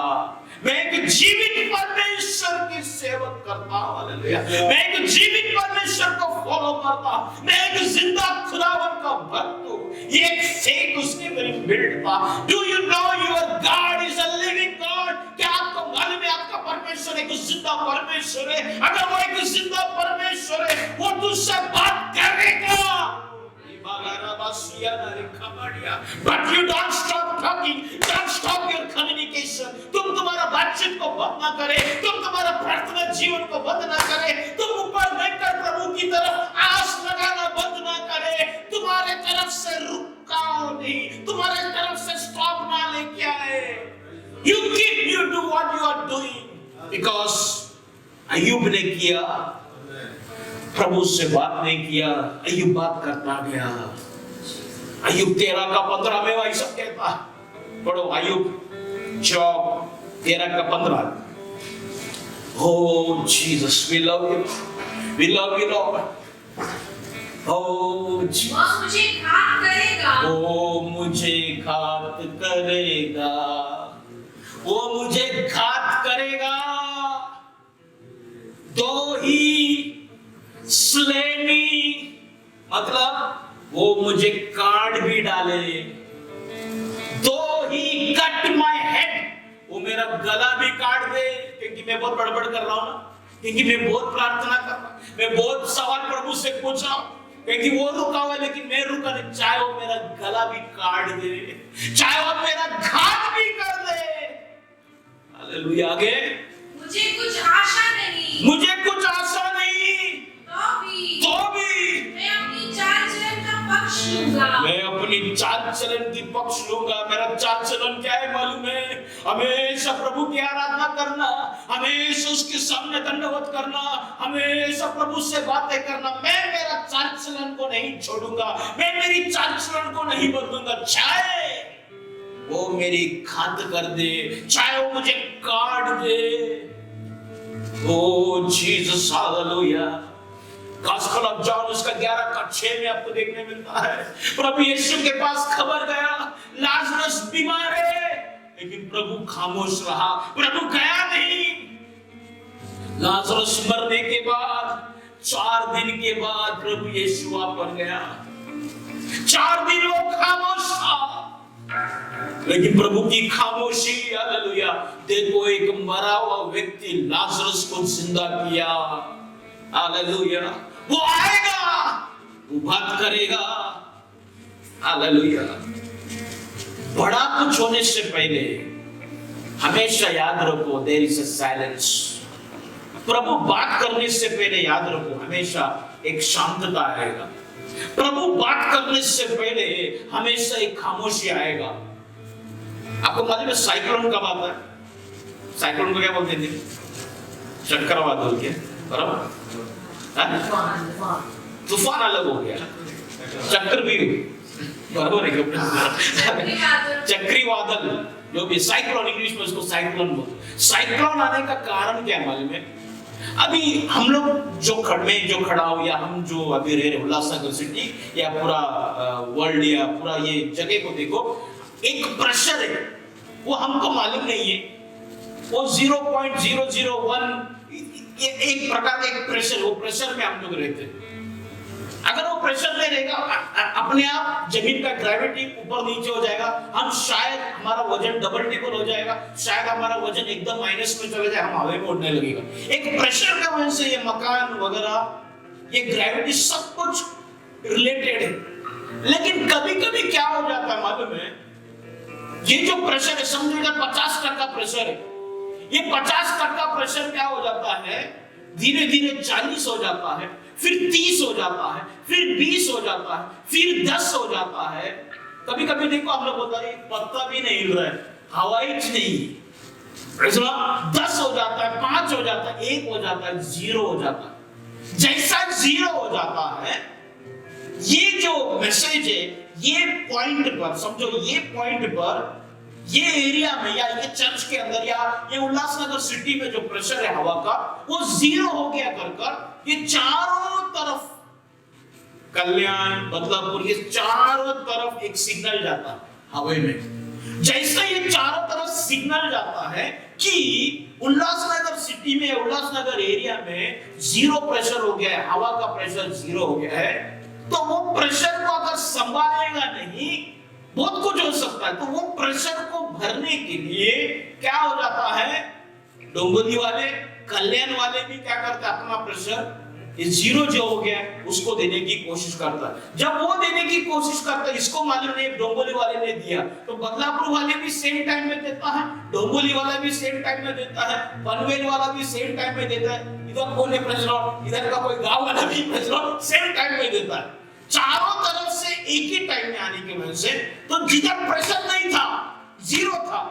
मैं एक जीवित परमेश्वर की सेवा करता हूं। हालेलुया। मैं एक जीवित परमेश्वर को फॉलो करता हूं, मैं एक जिंदा खुदावन का भक्त हूं। ये एक फेथ उसके अंदर बिल्ड था। Do you know your God is a living God? क्या आपको मालूम है आपका परमेश्वर एक जिंदा परमेश्वर है? अगर वो एक जिंदा परमेश्वर है, वो तुझसे बात करेगा। But you don't stop talking, don't stop your communication. तुम तुम्हारा बातचीत को बंद ना करे, तुम तुम्हारा प्रार्थना जीवन को बंद ना करे, तुम ऊपर देखकर प्रभु की तरफ आस लगाना बंद ना करे, तुम्हारे तरफ से रुकाओ नहीं, तुम्हारे तरफ से स्टॉप ना लेके आए। You do what you are doing, because अय्यूब ने किया, प्रभु से बात नहीं किया, अय्यूब बात करता गया। अय्यूब 13 में वही सब कहता है। पढ़ो अय्यूब 13:15। Oh Jesus, we love you, we love you Lord. Oh Jesus, वो मुझे घात करेगा, वो मुझे घात करेगा, वो मुझे घात करेगा, तो ही स्लेमी, मतलब वो मुझे काट भी डाले, दो ही कट माय हेड, वो मेरा गला भी काट दे, क्योंकि मैं बहुत बड़बड़ कर रहा हूं ना, क्योंकि मैं बहुत प्रार्थना कर रहा हूं, मैं बहुत सवाल प्रभु से पूछ रहा हूं, क्योंकि वो रुका हुआ है लेकिन मैं रुका नहीं। चाहे वो मेरा गला भी काट दे, चाहे वो मेरा घात भी कर दे। हालेलुया। आगे, मुझे कुछ आशा नहीं, मुझे कुछ आशा नहीं, तो भी मैं अपनी चाल चलन का पक्ष लूंगा, मैं अपनी चाल चलन की पक्ष लूंगा। मेरा चाल चलन क्या है मालूम है? हमेशा प्रभु की आराधना करना, हमेशा उसके सामने दंडवत करना, हमेशा प्रभु से बातें करना। मैं मेरा चाल चलन को नहीं छोड़ूंगा, मैं मेरी चाल चलन को नहीं बदलूंगा। चाहे वो मेरी घात कर दे, चाहे वो मुझे काट दे। Oh Jesus, hallelujah. Gospel of John उसका 11:6 में आपको देखने मिलता है, प्रभु यीशु के पास खबर गया लाजरस बीमार है, लेकिन प्रभु खामोश रहा, प्रभु गया नहीं। लाजरस मरने के बाद 4 दिन के बाद प्रभु यीशु वहां पर गया। 4 दिन वो खामोश था, लेकिन प्रभु की खामोशी, हालेलुया। देखो, एक मरा हुआ व्यक्ति लाजरस को जिंदा किया। हालेलुया। वो आएगा, वो बात करेगा। हालेलुया। बड़ा कुछ होने से पहले हमेशा याद रखो, देयर इज अ साइलेंस। प्रभु बात करने से पहले याद रखो, हमेशा एक शांतता आएगा। प्रभु बात करने से पहले हमेशा एक खामोशी आएगा। आपको मालूम है साइक्लोन कब आता है? साइक्लोन को क्या बोलते थे? चक्रवात बोल के, बराबर? तूफान अलग हो गया, चक्रवात बराबर है, चक्रवादल जो भी, साइक्लोन इंग्लिश में उसको साइक्लोन बोलते। साइक्लोन आने का कारण क्या मालूम है? अभी हम लोग जो खड़ा हो, या हम जो अभी रह रहे उल्लासनगर सिटी, या पूरा वर्ल्ड, या पूरा ये जगह को देखो, एक प्रेशर है, वो हमको मालूम नहीं है, वो 0.001 ये एक प्रकार का एक प्रेशर, वो प्रेशर में हम लोग रहते हैं। अगर वो प्रेशर नहीं रहेगा, अपने आप जमीन का ग्रेविटी ऊपर नीचे हो जाएगा, हम शायद हमारा वजन डबल टिबल हो जाएगा, शायद हमारा वजन एकदम माइनस में चले जाए, हम हवा में उड़ने लगेगा। एक प्रेशर का वजह से ये मकान वगैरह, ये ग्रेविटी सब कुछ रिलेटेड है। लेकिन कभी कभी क्या हो जाता है मालूम है, ये जो प्रेशर है समझिएगा 50% प्रेशर है, ये 50% प्रेशर क्या हो जाता है, धीरे धीरे 40 हो जाता है, फिर 30 हो जाता है, फिर 20 हो जाता है, फिर 10 हो जाता है। कभी कभी देखो आप लोग बोलते हैं पत्ता भी नहीं हिल रहा है, हवा ही नहीं, 10 हो जाता है, 5 हो जाता है, 1 हो जाता है, 0 हो जाता है। जैसा 0 हो जाता है, ये जो मैसेज है, ये पॉइंट पर समझो, ये पॉइंट पर, ये एरिया में या ये चर्च के अंदर या ये उल्लासनगर सिटी में जो प्रेशर है हवा का, वो 0 हो गया कर ये चारों तरफ, कल्याण, बदलापुर, ये चारों तरफ एक सिग्नल जाता है हवा में। जैसे ये चारों तरफ सिग्नल जाता है कि उल्लासनगर सिटी में, उल्लासनगर एरिया में 0 प्रेशर हो गया है, हवा का प्रेशर 0 हो गया है, तो वो प्रेशर को अगर संभालेगा नहीं, बहुत कुछ हो सकता है। तो वो प्रेशर को भरने के लिए क्या हो जाता है, डोंबिवली वाले, कल्याण वाले भी क्या करते हैं, अपना प्रेशर ये 0 जो हो गया उसको देने की कोशिश करता है। जब वो देने की कोशिश करता है, इसको मालूम नहीं डोंबिवली वाले ने दिया, तो बदलापुर वाले भी सेम टाइम में देता है, डोंबिवली वाला भी सेम टाइम में देता है, पनवेल वाला भी सेम टाइम में देता है, इधर कोने प्रेशर, इधर का कोई गांव वाला भी प्रेशर सेम टाइम में देता है। चारों तरफ से एक ही टाइम में आने की वजह से, तो जिधर प्रेशर नहीं था 0 था,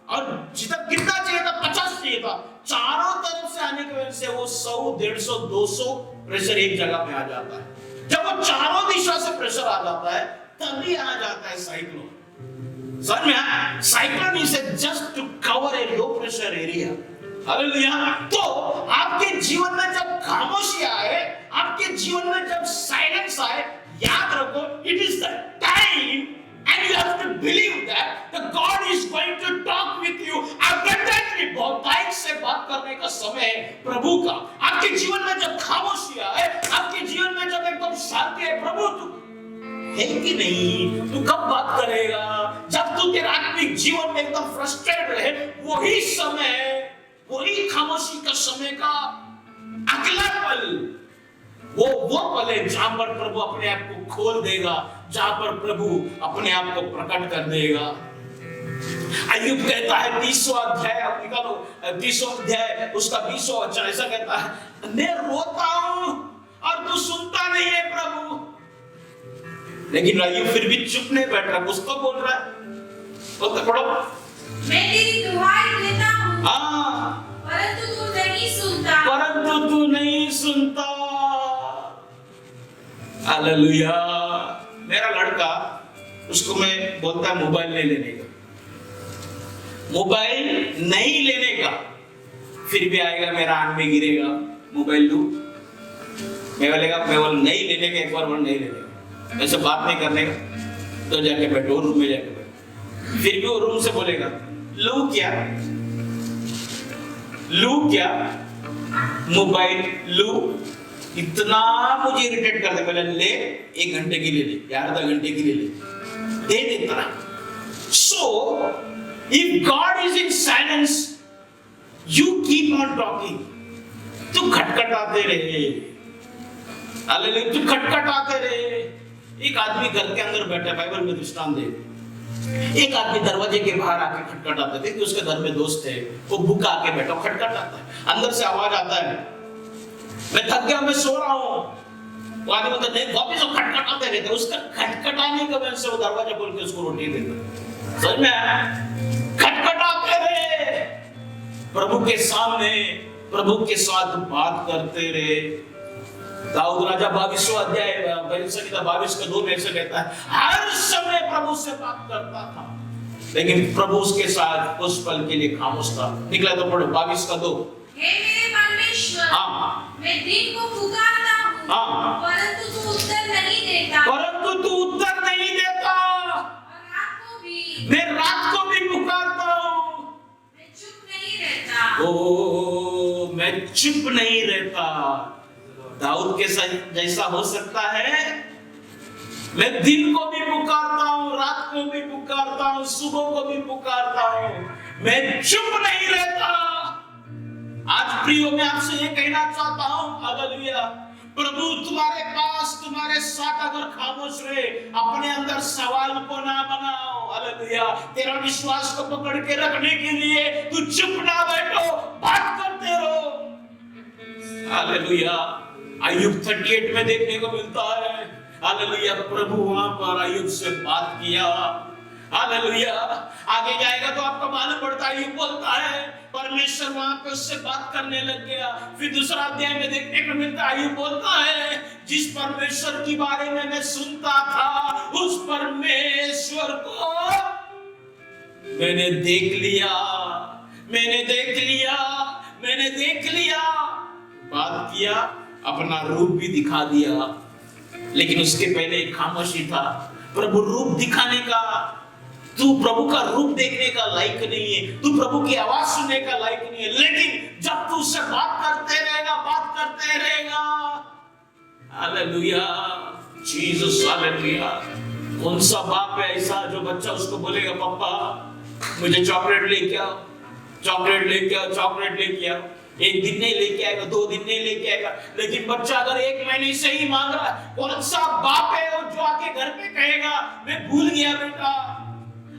और जिधर कितना चाहिए था 50 चाहिए था, चारों तरफ से आने की वजह से वो 100, 150, 200 प्रेशर एक जगह में आ जाता है। जब वो चारों दिशा से प्रेशर आ जाता है, तभी आ जाता है साइक्लोन। समझ में आया? Cyclone is just to cover a low pressure area. Hallelujah. तो आपके जीवन में जब खामोशी आए, आपके जीवन में जब साइलेंस आए, याद रखो, it is the time and you have to believe that the God is going to talk with you abundantly। बहुतायत से बात करने का समय है प्रभु का। आपके जीवन में जब खामोशी आए, आपके जीवन में जब एकदम शांति है, प्रभु तू है कि नहीं, तू कब बात करेगा, जब तू तेरा आत्मिक जीवन में एकदम फ्रस्ट्रेटेड रहे, वही समय, वही खामोशी का समय का अगला पल, वो पल है जहां पर प्रभु अपने आप को खोल देगा, जहां पर प्रभु अपने आप को प्रकट कर देगा। अय्यूब कहता है 30वां अध्याय, आप निकालो 30वां अध्याय उसका 20वां वचन, ऐसा कहता है, मैं रोता हूं और तू सुनता नहीं है प्रभु। लेकिन अय्यूब फिर भी चुप नहीं बैठ रहा, कुछ तो बोल रहा है। बोलते पढ़ो, मैं तेरी दुहाई देता हूं, हाँ, परंतु तू नहीं सुनता, परंतु तू नहीं सुनता। हालेलुया। मेरा लड़का, उसको मैं बोलता मोबाइल नहीं लेने का, मोबाइल नहीं लेने का, फिर भी आएगा मेरा आंख में गिरेगा, मोबाइल लूं, मैं बोलेगा मैं बोल नहीं लेने का, एक बार बोल नहीं लेने का, ऐसे बात नहीं करने का, तो जाके बैठो रूम में जाके बैठो, फिर भी वो रूम से बोलेगा लूं क्या मोबाइल लूं, इतना मुझे इरिटेट कर दे, पहले ले 1 घंटे के लिए ले, या आधा घंटे के लिए ले, दे देता। So if God is in silence, you keep on talking, तू खटखटाते रहे, हालेलुया, तू खटखटाते रहे। एक आदमी घर के अंदर बैठा, बाइबल में दृष्टांत दे, एक आदमी दरवाजे के बाहर आके खटखटाता है, कि उसके घर में दोस्त है, वो भूखा आके बैठा खटखटाता है, अंदर से आवाज आता है, मैं थक गया, मैं सो रहा हूं। वो आदमी बोलता नहीं, वापस वो खटखटाते रहते, उसका खटखटाने की वजह से वो दरवाजा खोल के उसको रोटी देता। समझ में आया? खटखटाते रहे, प्रभु के सामने, प्रभु के साथ बात करते रहे। दाऊद राजा 22वां अध्याय 22 का 2 में ऐसे कहता है, हर समय प्रभु से बात करता था, लेकिन प्रभु उसके साथ उस पल के लिए खामोश था। निकला तो पढ़ो 22 का 2। हे मेरे परमेश्वर, हाँ, मैं दिन को पुकारता हूँ, हाँ, परंतु तू उत्तर नहीं देता, परंतु तू उत्तर नहीं देता, और रात को भी मैं चुप नहीं रहता। दाऊद के जैसा हो सकता है? मैं दिन को भी पुकारता हूँ, रात को भी पुकारता हूँ, सुबह को भी पुकारता हूँ, मैं चुप नहीं रहता। आज प्रियो मैं आपसे ये कहना चाहता हूँ, हालेलुया, प्रभु तुम्हारे पास, तुम्हारे साथ अगर खामोश रहे, अपने अंदर सवाल को ना बनाओ। हालेलुया, तेरा विश्वास को पकड़ के रखने के लिए तू चुप ना बैठो, बात करते रहो। हालेलुया, अय्यूब 38 में देखने को मिलता है। हालेलुया, प्रभु वहां पर अय्यूब से बात किया। हालेलुया, आगे जाएगा तो आपको मालूम पड़ता है, अय्यूब बोलता है परमेश्वर वहां पे उससे बात करने लग गया। फिर दूसरा अध्याय में देखने को मिलता है, अय्यूब बोलता है जिस परमेश्वर के बारे में मैं सुनता था, उस परमेश्वर को मैंने देख लिया, मैंने देख लिया, मैंने देख लिया। बात किया, अपना रूप भी दिखा दिया, लेकिन उसके पहले एक खामोशी था। प्रभु रूप दिखाने का, तू प्रभु का रूप देखने का लायक नहीं है, तू प्रभु की आवाज सुनने का लायक नहीं है, लेकिन जब तू उससे बात करते रहेगा, बात करते रहेगा। Hallelujah, Jesus, hallelujah. कौन सा बाप है ऐसा जो बच्चा उसको बोलेगा पापा मुझे चॉकलेट लेके आओ, चॉकलेट लेके आओ, चॉकलेट लेके आओ। एक दिन नहीं लेके आएगा, 2 दिन नहीं लेके आएगा, लेकिन बच्चा अगर 1 महीने से ही मांग रहा है, कौन सा बाप है वो जो आके घर पे कहेगा मैं भूल गया बेटा?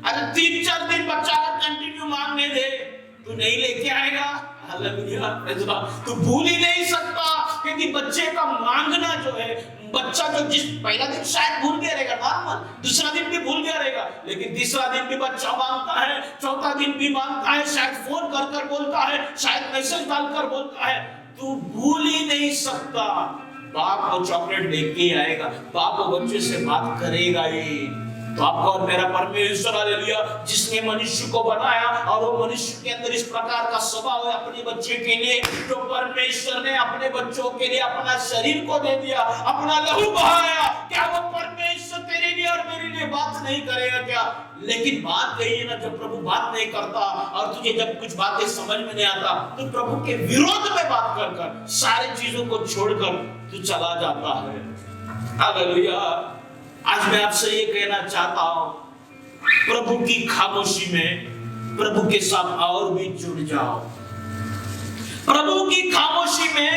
अगर 3-4 दिन बच्चा अगर कंटिन्यू मांगने दे, तू नहीं लेके आएगा। हालेलुया, तू भूल ही नहीं सकता, क्योंकि बच्चे का मांगना जो है, बच्चा जो जिस पहला दिन शायद भूल गया रहेगा नॉर्मल, दूसरा दिन भी भूल गया रहेगा, लेकिन तीसरा दिन भी बच्चा मांगता है, चौथा दिन भी मांगता है, शायद फोन कर कर बोलता है, शायद मैसेज डालकर बोलता है। तू भूल ही नहीं सकता। बाप वो चॉकलेट लेके आएगा, बाप वो बच्चे से बात करेगा ही। तो आपका और मेरा परमेश्वर, हालेलुया, जिसने मनुष्य को बनाया और वो मनुष्य के अंदर इस प्रकार का स्वभाव है अपने बच्चे के लिए, जो परमेश्वर ने अपने बच्चों के लिए अपना शरीर को दे दिया, अपना लहू बहाया, क्या वो परमेश्वर तेरे लिए और मेरे लिए बात नहीं करेगा क्या? लेकिन बात यही है ना, जब प्रभु बात नहीं करता और तुझे जब कुछ बातें समझ में नहीं आता, तो प्रभु के विरोध में बात कर कर सारी चीजों को छोड़कर तू चला जाता है। हालेलुया, आज मैं आपसे ये कहना चाहता हूं, प्रभु की खामोशी में प्रभु के साथ और भी जुड़ जाओ। प्रभु की खामोशी में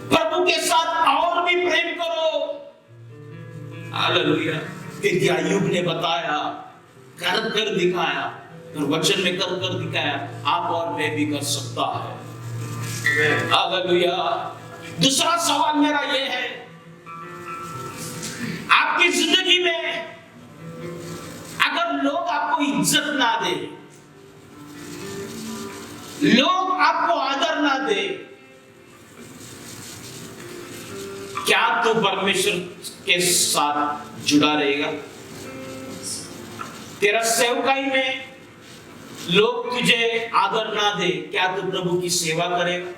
प्रभु के साथ और भी प्रेम करो। हालेलुया, क्योंकि अय्यूब ने बताया, कर कर दिखाया, और वचन में कर कर दिखाया, आप और मैं भी कर सकता है। हालेलुया। दूसरा सवाल मेरा ये है, आपकी जिंदगी में अगर लोग आपको इज्जत ना दे, लोग आपको आदर ना दे, क्या तू परमेश्वर के साथ जुड़ा रहेगा? तेरा सेवकाई में लोग तुझे आदर ना दे, क्या तू प्रभु की सेवा करेगा?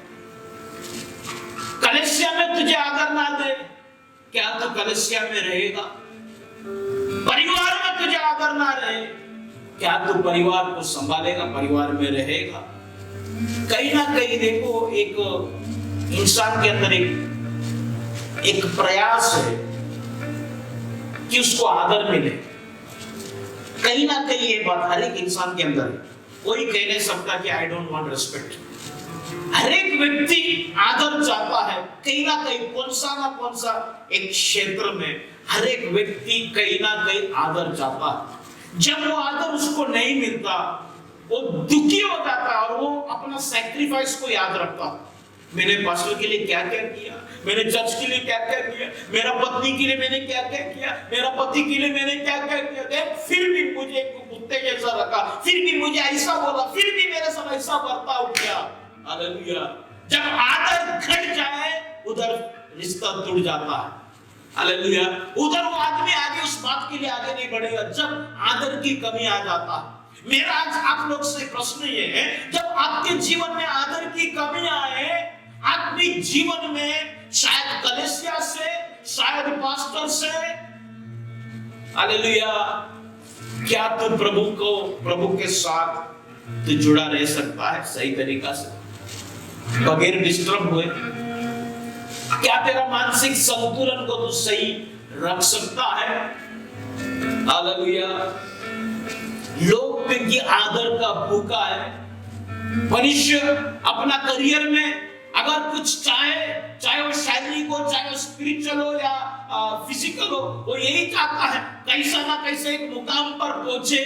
कलीसिया में तुझे आदर ना दे, क्या तू कलीसिया में रहेगा? परिवार में तुझे आदर ना रहे, क्या तू परिवार को संभालेगा, परिवार में रहेगा? कहीं ना कहीं देखो, एक इंसान के अंदर एक प्रयास है कि उसको आदर मिले। कहीं ना कहीं ये बात हर एक इंसान के अंदर है। कोई कह नहीं सकता कि आई डोंट वांट रिस्पेक्ट। हर एक व्यक्ति आदर चाहता है, कहीं ना कहीं कौन सा एक क्षेत्र में हर एक व्यक्ति कहीं ना कहीं आदर चाहता है। जब वो आदर उसको नहीं मिलता, वो दुखी हो जाता है और वो अपना सैक्रिफाइस को याद रखता है। मैंने पास्टर के लिए क्या क्या किया, मैंने चर्च के लिए क्या क्या किया, मेरा पत्नी के लिए मैंने क्या क्या किया, मेरा पति के लिए मैंने क्या क्या किया, फिर भी मुझे कुत्ते जैसा रखा, फिर भी मुझे ऐसा बोला, फिर भी मेरे साथ ऐसा बर्ताव किया। हालेलुया। जब आदर घट जाए, उधर रिश्ता टूट जाता है। हालेलुया। उधर वो आदमी आगे उस बात के लिए आगे नहीं बढ़ेगा, जब आदर की कमी आ जाता है। मेरा आज आप लोग से प्रश्न ये है, जब आपके जीवन में आदर की कमी आए, आदमी जीवन में शायद कलीसिया से, शायद पास्टर से, हालेलुया, क्या तू प्रभु के साथ तू जुड़ा रह सकता है सही तरीका से? बगैर डिस्टर्ब हुए? क्या तेरा मानसिक संतुलन को तू सही रख सकता है? हालेलुया। लोग की आदर का भूखा है। मनुष्य अपना करियर में अगर कुछ चाहे वो शारीरिक हो, चाहे वो स्पिरिचुअल हो या फिजिकल हो, वो यही चाहता है कैसा ना कैसे एक मुकाम पर पहुंचे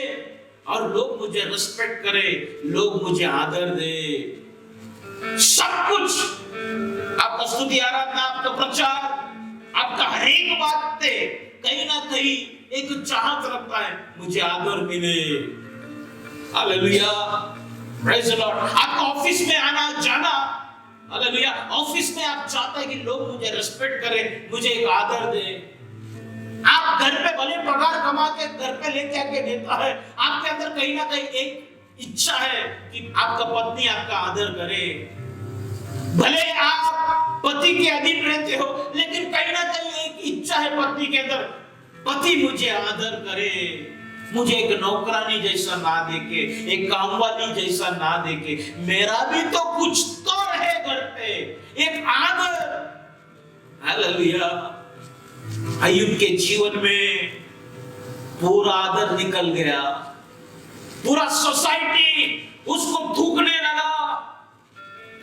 और लोग मुझे रिस्पेक्ट करे, लोग मुझे आदर दे। सब कुछ आपका स्तुति आराधना, आपका प्रचार, आपका हर एक बात पे कहीं ना कहीं एक चाहत रखता है मुझे आदर मिले। Hallelujah, praise the Lord. आपका ऑफिस में आना जाना, हालेलुया, ऑफिस में आप चाहते हैं कि लोग मुझे रिस्पेक्ट करें, मुझे एक आदर दे। आप घर पे भले पगार कमा के घर पे लेके आके देता है, आपके अंदर कहीं ना कहीं एक इच्छा है कि आपका पत्नी आपका आदर करे। भले आप पति के अधीन रहते हो, लेकिन कहीं ना कहीं एक इच्छा है पत्नी के अंदर, पति मुझे आदर करे, मुझे एक नौकरानी जैसा ना देखे, एक कामवाली जैसा ना देखे, मेरा भी तो कुछ तो रहे घर पे, एक आदर। हालेलुया। अय्यूब के जीवन में पूरा आदर निकल गया, पूरा सोसाइटी उसको थूकने लगा।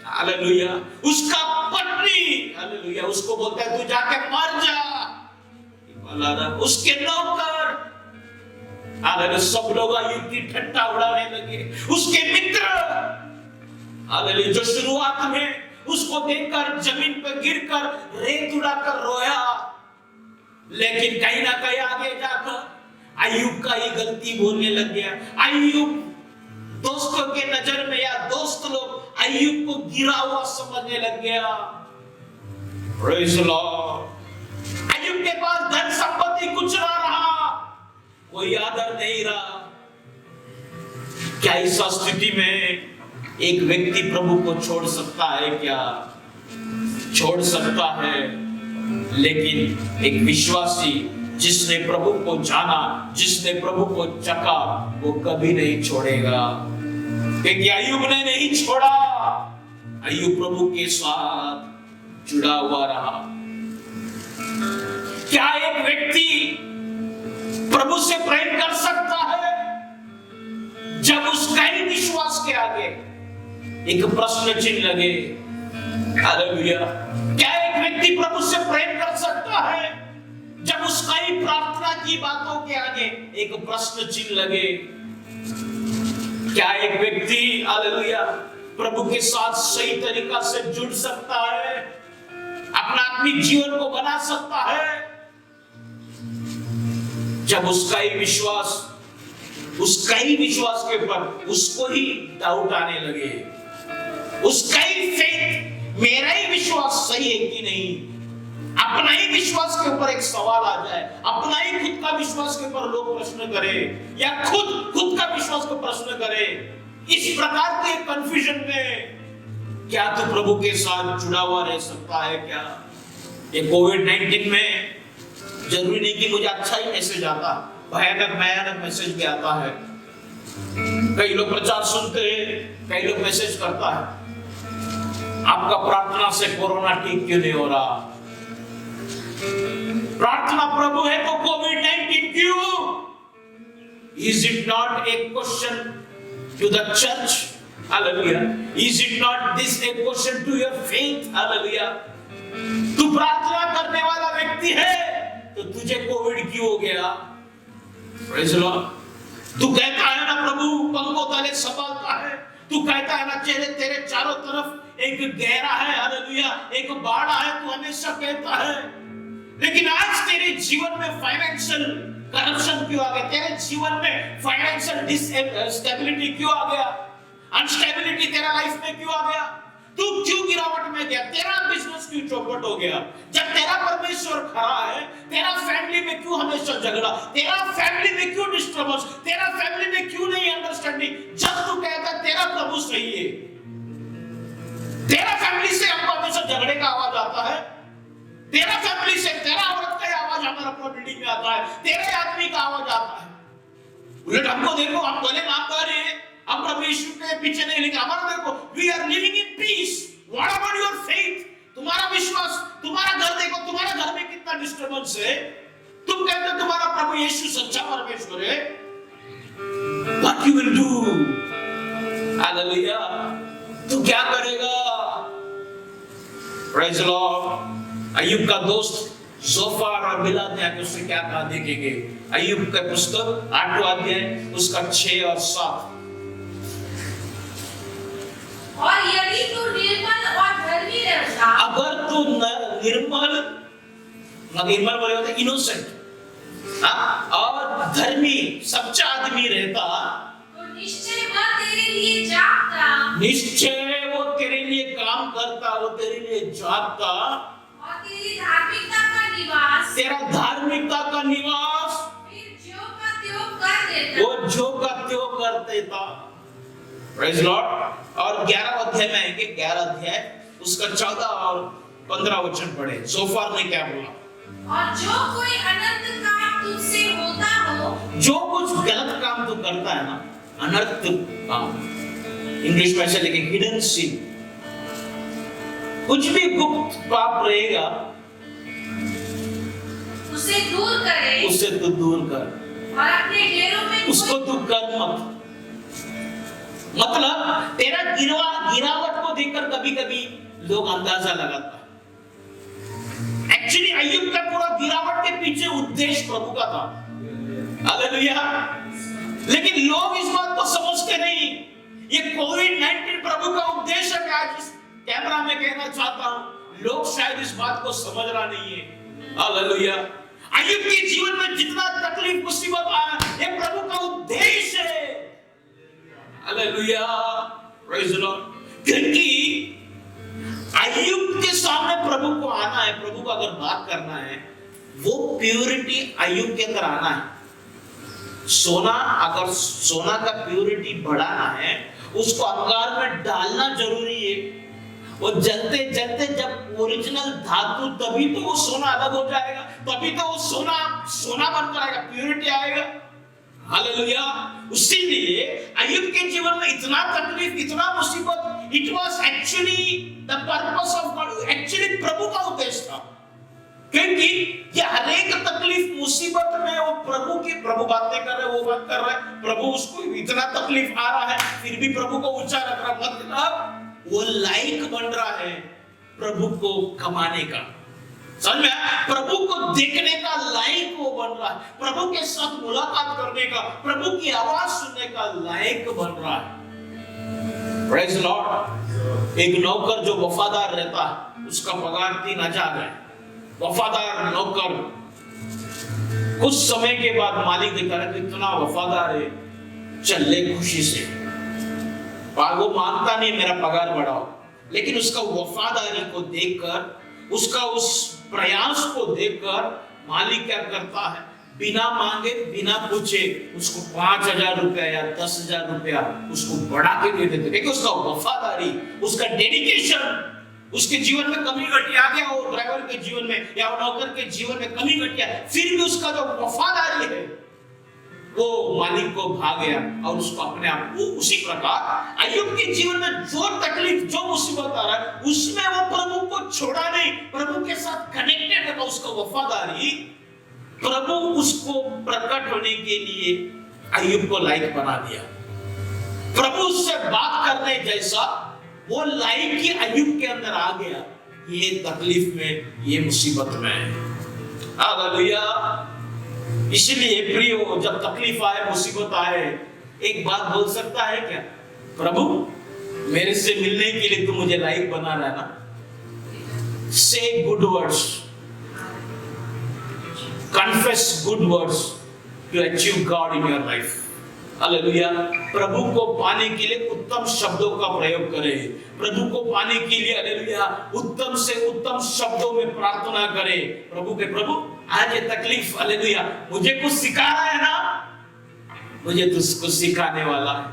हालेलुया। उसका पत्नी, हालेलुया, उसको बोलता है तू जाके मर जा। उसके नौकर, हालेलुया, सब लोग अय्यूब की ठट्टा उड़ाने लगे। उसके मित्र, हालेलुया, जो शुरुआत में उसको देखकर जमीन पर गिरकर रेत उड़ाकर रोया, लेकिन कहीं ना कहीं आगे जाकर अय्यूब का ही गलती बोलने लग गया। अय्यूब दोस्तों के नजर में या दोस्त लोग अय्यूब को गिरा हुआ समझने लग गया। Praise the Lord. अय्यूब के पास धन संपत्ति कुछ ना रहा, कोई आदर नहीं रहा। क्या इस स्थिति में एक व्यक्ति प्रभु को छोड़ सकता है? क्या छोड़ सकता है? लेकिन एक विश्वासी जिसने प्रभु को जाना, जिसने प्रभु को चखा, वो कभी नहीं छोड़ेगा। क्योंकि अय्यूब ने नहीं छोड़ा, अय्यूब प्रभु के साथ जुड़ा हुआ रहा। क्या एक व्यक्ति प्रभु से प्रेम कर सकता है जब उसका ही विश्वास के आगे एक प्रश्न चिन्ह लगे? हालेलुया। क्या एक व्यक्ति प्रभु से प्रेम कर सकता है जब उसका ही प्रार्थना की बातों के आगे एक प्रश्न चिन्ह लगे? क्या एक व्यक्ति, हालेलुया, प्रभु के साथ सही तरीका से जुड़ सकता है, अपना आत्मिक जीवन को बना सकता है जब उसका ही विश्वास के ऊपर उसको ही डाउट आने लगे, उसका ही फेथ, मेरा ही विश्वास सही है कि नहीं, अपना ही विश्वास के ऊपर एक सवाल आ जाए, अपना ही खुद का विश्वास के ऊपर लोग प्रश्न करें या खुद का विश्वास को प्रश्न करें। इस प्रकार के कंफ्यूजन में क्या तू प्रभु के साथ जुड़ा हुआ रह सकता है? क्या ये कोविड-19 में जरूरी नहीं कि मुझे अच्छा ही मैसेज आता, भयानक मैसेज भी आता है। कई लोग प्रचार सुनते हैं, कई लोग मैसेज करता है आपका प्रार्थना से कोरोना ठीक क्यों नहीं हो रहा? प्रार्थना प्रभु है तो कोविड-19 क्यों? Is it not a question to the church? Hallelujah. Is it not this a question to your faith? Hallelujah. तू प्रार्थना करने वाला व्यक्ति है तो तुझे कोविड क्यों हो गया? Praise the Lord. तू कहता है ना प्रभु पंखों तले संभालता है, तू कहता है ना तेरे चारों तरफ एक गहरा है, हालेलुया, एक बाड़ा है, तू हमेशा कहता है, लेकिन आज तेरे जीवन में फाइनेंशियल करप्शन क्यों आ गया? तेरे जीवन में फाइनेंशियल डिसस्टेबिलिटी क्यों आ गया? अनस्टेबिलिटी तेरा लाइफ में क्यों आ गया? तू क्यों गिरावट में गया? तेरा बिजनेस क्यों चौपट हो गया? जब तेरा परमेश्वर खड़ा है, तेरा फैमिली में क्यों हमेशा झगड़ा? तेरा फैमिली में क्यों डिस्टर्बेंस? तेरा फैमिली में क्यों नहीं अंडरस्टैंडिंग? जब तू कहता तेरा प्रभु सही है, तेरा फैमिली से हमको हमेशा झगड़े का आवाज आता है, तेरा फैमिली से तेरा औरत का आवाज हमारा अपना बिल्डिंग में आता है, तेरे आदमी का आवाज आता है। उलट हमको देखो, हम भले नाम कर रहे हैं, हम प्रभु यीशु के पीछे नहीं, लेकिन हमारा देखो, we are living in peace. What about your faith? तुम्हारा विश्वास, तुम्हारा घर देखो, तुम्हारा घर में कितना डिस्टर्बेंस है। तुम कहते हो तुम्हारा प्रभु यीशु सच्चा परमेश्वर है। What you will do? Hallelujah. तू क्या करेगा? Praise the Lord. अय्यूब का दोस्त जोफार और बिलाद ने उससे क्या कहा देखेंगे। अय्यूब का पुस्तक 8वां अध्याय उसका 6 और 7। और यदि तू निर्मल और धर्मी रहता, अगर तू निर्मल बोले होते इनोसेंट और धर्मी सच्चा आदमी रहता, तो निश्चय वह तेरे लिए जागता, निश्चय वो तेरे लिए काम करता, वो तेरे लिए जागता, और तेरी धार्मिकता का निवास, तेरा धार्मिकता का निवास फिर ज्यों का त्यों कर देता। वो जो का त्यों कर देता। Praise Lord. और 11वां अध्याय में आएंगे, 11 अध्याय उसका 14 और 15 वचन पढ़े। जोफार ने क्या बोला? और जो कोई अनर्थ काम तुझसे होता हो, जो कुछ गलत काम तू करता है ना, अनर्थ काम, इंग्लिश में ऐसे लिखे हिडन सिन, कुछ भी गुप्त पाप रहेगा उसे दूर करे, उससे तू दूर कर, और अपने डेरों में उसको तू कर मत। मतलब तेरा गिरावट को देखकर कभी-कभी लोग अंदाजा लगाता है। एक्चुअली अय्यूब का पूरा गिरावट के पीछे उद्देश्य प्रभु का था। हालेलुया। लेकिन लोग इस बात को समझते नहीं। ये कोविड-19 प्रभु का उद्देश्य है। आज इस कैमरा में कहना चाहता हूं, लोग शायद इस बात को समझ रहा नहीं है। हालेलुया। अय्यूब के जीवन में जितना तकलीफ मुसीबत आया, ये प्रभु का उद्देश्य है। हालेलुया। Praise the Lord. क्योंकि अय्यूब के सामने प्रभु को आना है, प्रभु को अगर बात करना है, वो प्योरिटी अय्यूब के अंदर आना है। अगर सोना का प्योरिटी बढ़ाना है, उसको अंगार में डालना जरूरी है। वो जलते जलते जब ओरिजिनल धातु, तभी तो वो सोना अलग हो जाएगा, तभी तो वो सोना बनकर आएगा, प्योरिटी आएगा। हालेलुया। इसीलिए अय्यूब के जीवन में इतना तकलीफ, इतना मुसीबत, it was actually the purpose of God, actually प्रभु का उद्देश्य था। क्योंकि ये हर एक तकलीफ मुसीबत में वो प्रभु बातें कर रहे, वो बात कर रहा है, प्रभु उसको इतना तकलीफ आ रहा है, फिर भी प्रभु को ऊंचा रख रहा, मतलब वो लायक बन रहा है प्रभु को कमाने का। समझ में आया? प्रभु को देखने का लायक वो बन रहा है, प्रभु के साथ मुलाकात करने का, प्रभु की आवाज सुनने का लायक बन रहा है। Praise Lord. एक नौकर जो वफादार रहता है, उसका पगार 3000 है। वफादार नौकर कुछ समय के बाद मालिक देखता है इतना वफादार है, चल ले खुशी से। वो मानता नहीं मेरा पगार बढ़ाओ, लेकिन उसका वफादारी को देखकर, उसका उस प्रयास को देखकर मालिक क्या करता है, बिना मांगे बिना पूछे उसको 5000 रुपया या 10,000 रुपया उसको बढ़ा के दे देते। क्योंकि उसका वफादारी, उसका डेडिकेशन, उसके जीवन में कमी घटी आ गया, और ड्राइवर के जीवन में या नौकर के जीवन में कमी घटी, फिर भी उसका जो वफादारी है वो मालिक को भा गया और उसको अपने आप को। उसी प्रकार अय्यूब के जीवन में जो तकलीफ, जो मुसीबत आ रहा है, उसमें वो प्रभु को छोड़ा नहीं, प्रभु के साथ कनेक्टेड है। उसका वफादारी, प्रभु उसको प्रकट होने के लिए अय्यूब को लायक बना दिया। प्रभु उससे बात करने जैसा वो लायक ही अय्यूब के अंदर आ गया। ये तकलीफ में, ये मुसीबत में। हालेलुया। इसलिए प्रियो, जब तकलीफ आए, मुसीबत आए, एक बात बोल सकता है क्या? प्रभु मेरे से मिलने के लिए तू मुझे लायक बना रहा है ना। Say good words, confess good words to achieve God in your life. Hallelujah. प्रभु को पाने के लिए उत्तम शब्दों का प्रयोग करें। प्रभु को पाने के लिए हालेलुया उत्तम से उत्तम शब्दों में प्रार्थना करें। प्रभु के, प्रभु आज ये तकलीफ, हालेलुया मुझे कुछ सिखा रहा है ना, मुझे तुझको सिखाने वाला है।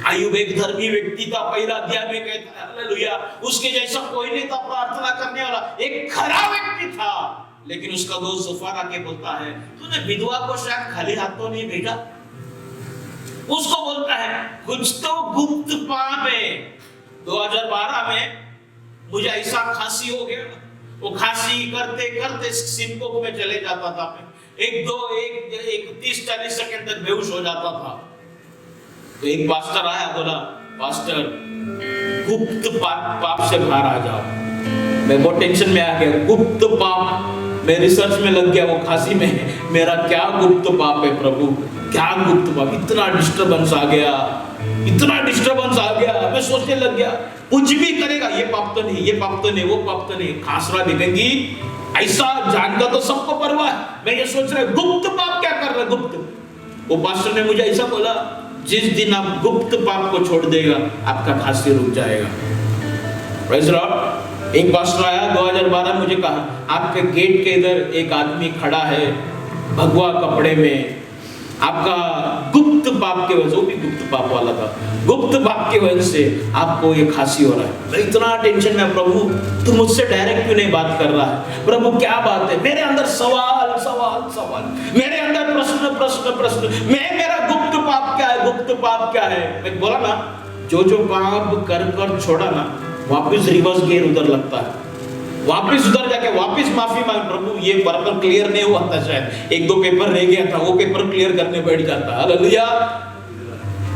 अय्यूब एक धर्मी व्यक्ति था, पहला अध्याय में कहता है हालेलुया, उसके जैसा कोई नहीं था प्रार्थना करने वाला, एक खरा व्यक्ति था। लेकिन उसका दोस्त जोफार आके बोलता है, तूने विधवा को शायद खाली हाथों नहीं भेजा। उसको बोलता है कुछ तो गुप्त पाप है, 2012 में मुझे ऐसा खांसी हो गया, वो खांसी करते करते सिमकोक में चले जाता था मैं, एक 30-40 सेकंड तक बेहोश हो जाता था। तो एक पास्टर आया, बोला पास्टर गुप्त पाप से बाहर आ जाओ। मैं बहुत टेंशन में आ गया, गुप्त पाप, मैं रिसर्च में लग गया वो खांसी में, मेरा क्या गुप्त पाप है प्रभु, क्या गुप्त पाप, इतना डिस्टरबेंस आ गया, इतना डिस्टरबेंस आ गया। मैं सोचने लग गया कुछ भी करेगा, ये पाप तो नहीं, ये पाप तो नहीं, वो पाप तो नहीं, खासरा दिखेंगी, ऐसा जानता तो सबको परवाह है। मैं ये सोच रहा गुप्त पाप क्या कर रहा है, गुप्त। वो पास्टर ने मुझे ऐसा बोला, जिस दिन आप गुप्त पाप को छोड़ देगा आपका खांसी रुक जाएगा। Praise Lord. एक पास्टर आया 2012, मुझे कहा आपके गेट के इधर एक आदमी खड़ा है भगवा कपड़े में, आपका गुप्त पाप के वजह से, वो भी गुप्त पाप वाला था, गुप्त पाप की वजह से आपको ये खांसी हो रहा है। मैं इतना टेंशन में, प्रभु तू मुझसे डायरेक्ट क्यों नहीं बात कर रहा है, प्रभु क्या बात है। मेरे अंदर सवाल सवाल सवाल, मेरे अंदर प्रश्न प्रश्न प्रश्न, मेरा गुप्त पाप क्या है, गुप्त पाप क्या है। मैं बोला ना, जो जो पाप कर कर छोड़ा ना, वापस रिवर्स गियर उधर लगता है, वापस उधर जाके वापस माफी मांग, प्रभु ये बराबर क्लियर नहीं हुआ था, शायद 1-2 पेपर रह गया था, वो पेपर क्लियर करने बैठ जाता। हालेलुया।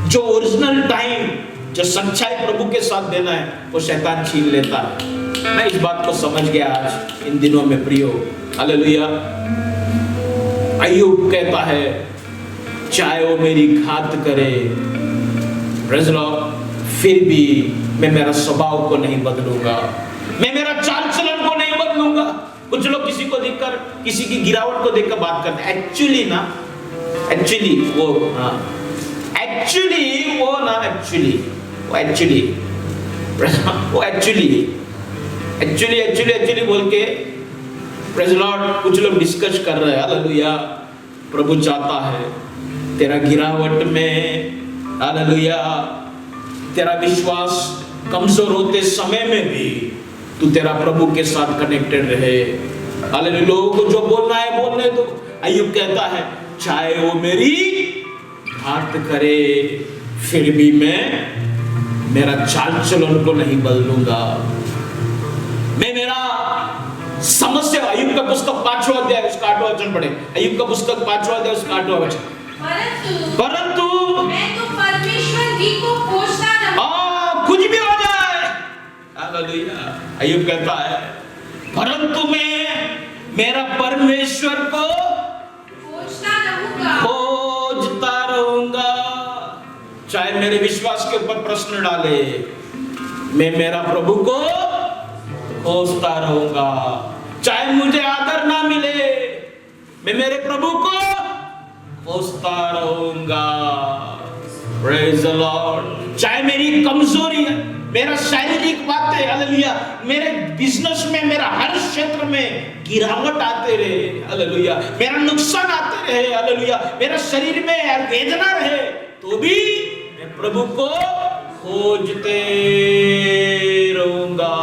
जो ओरिजिनल टाइम, जो सच्चाई प्रभु के साथ देना है, वो शैतान छीन लेता है। मैं इस बात को समझ गया आज इन दिनों में प्रियो। हालेलुया। अय्यूब कहता है, चाहे वो मेरी घात करे, प्रेज़ लॉर्ड, फिर भी मैं मेरा स्वभाव को नहीं बदलूंगा, मैं मेरा चाल चलन को नहीं बदलूंगा। कुछ लोग किसी को देखकर, किसी की गिरावट को देखकर बात करते हैं। एक्चुअली बोल के, प्रेज़ लॉर्ड, कुछ लोग डिस्कस कर रहे हैं। हालेलुया। प्रभु चाहता है तेरा गिरावट में, हालेलुया, तेरा विश्वास कमजोर होते समय में भी तू तेरा प्रभु के साथ कनेक्टेड रहे। हालेलुया। लोगों को जो बोलना है बोलने दो। अय्यूब कहता है, चाहे वो मेरी घात करे, फिर भी मैं मेरा चाल चलन को नहीं बदलूंगा, मैं मेरा समस्या। अय्यूब का पुस्तक 5वां अध्याय उसका 8वां वचन पढ़े। अय्यूब का पुस्तक 5वां अध्याय उसका 8वां वचन। परंतु मैं तो परमेश्वर ही को खोजता रहूं, कुछ भी हो जाए। हालेलुया। अय्यूब कहता है, परंतु मैं मेरा परमेश्वर को खोजता रहूंगा। चाहे मेरे विश्वास के ऊपर प्रश्न डाले, मैं मेरा प्रभु को खोजता रहूंगा। चाहे मुझे आदर ना मिले, मैं मेरे प्रभु को खोजता रहूंगा। Praise the Lord. चाहे मेरी कमजोरी है, मेरा शारीरिक बातें, हालेलुया, मेरे बिजनेस में, मेरा हर क्षेत्र में गिरावट आते रहे, हालेलुया, मेरा नुकसान आते रहे, हालेलुया, मेरा शरीर में वेदना रहे, तो भी मैं प्रभु को खोजते रहूंगा।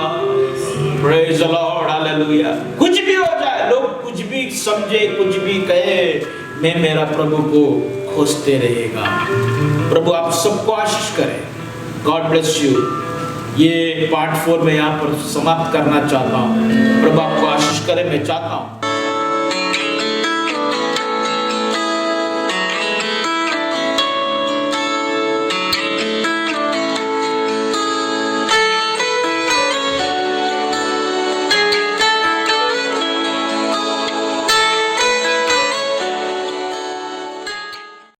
Praise the Lord. हालेलुया। कुछ भी हो जाए, लोग कुछ भी समझे, कुछ भी कहे, मैं मेरा प्रभु को खोजते रहेगा। प्रभु आप सबको आशीष करें। God bless you. ये पार्ट 4 में यहाँ पर समाप्त करना चाहता हूँ। प्रभु आपको आशीष करे। मैं चाहता हूँ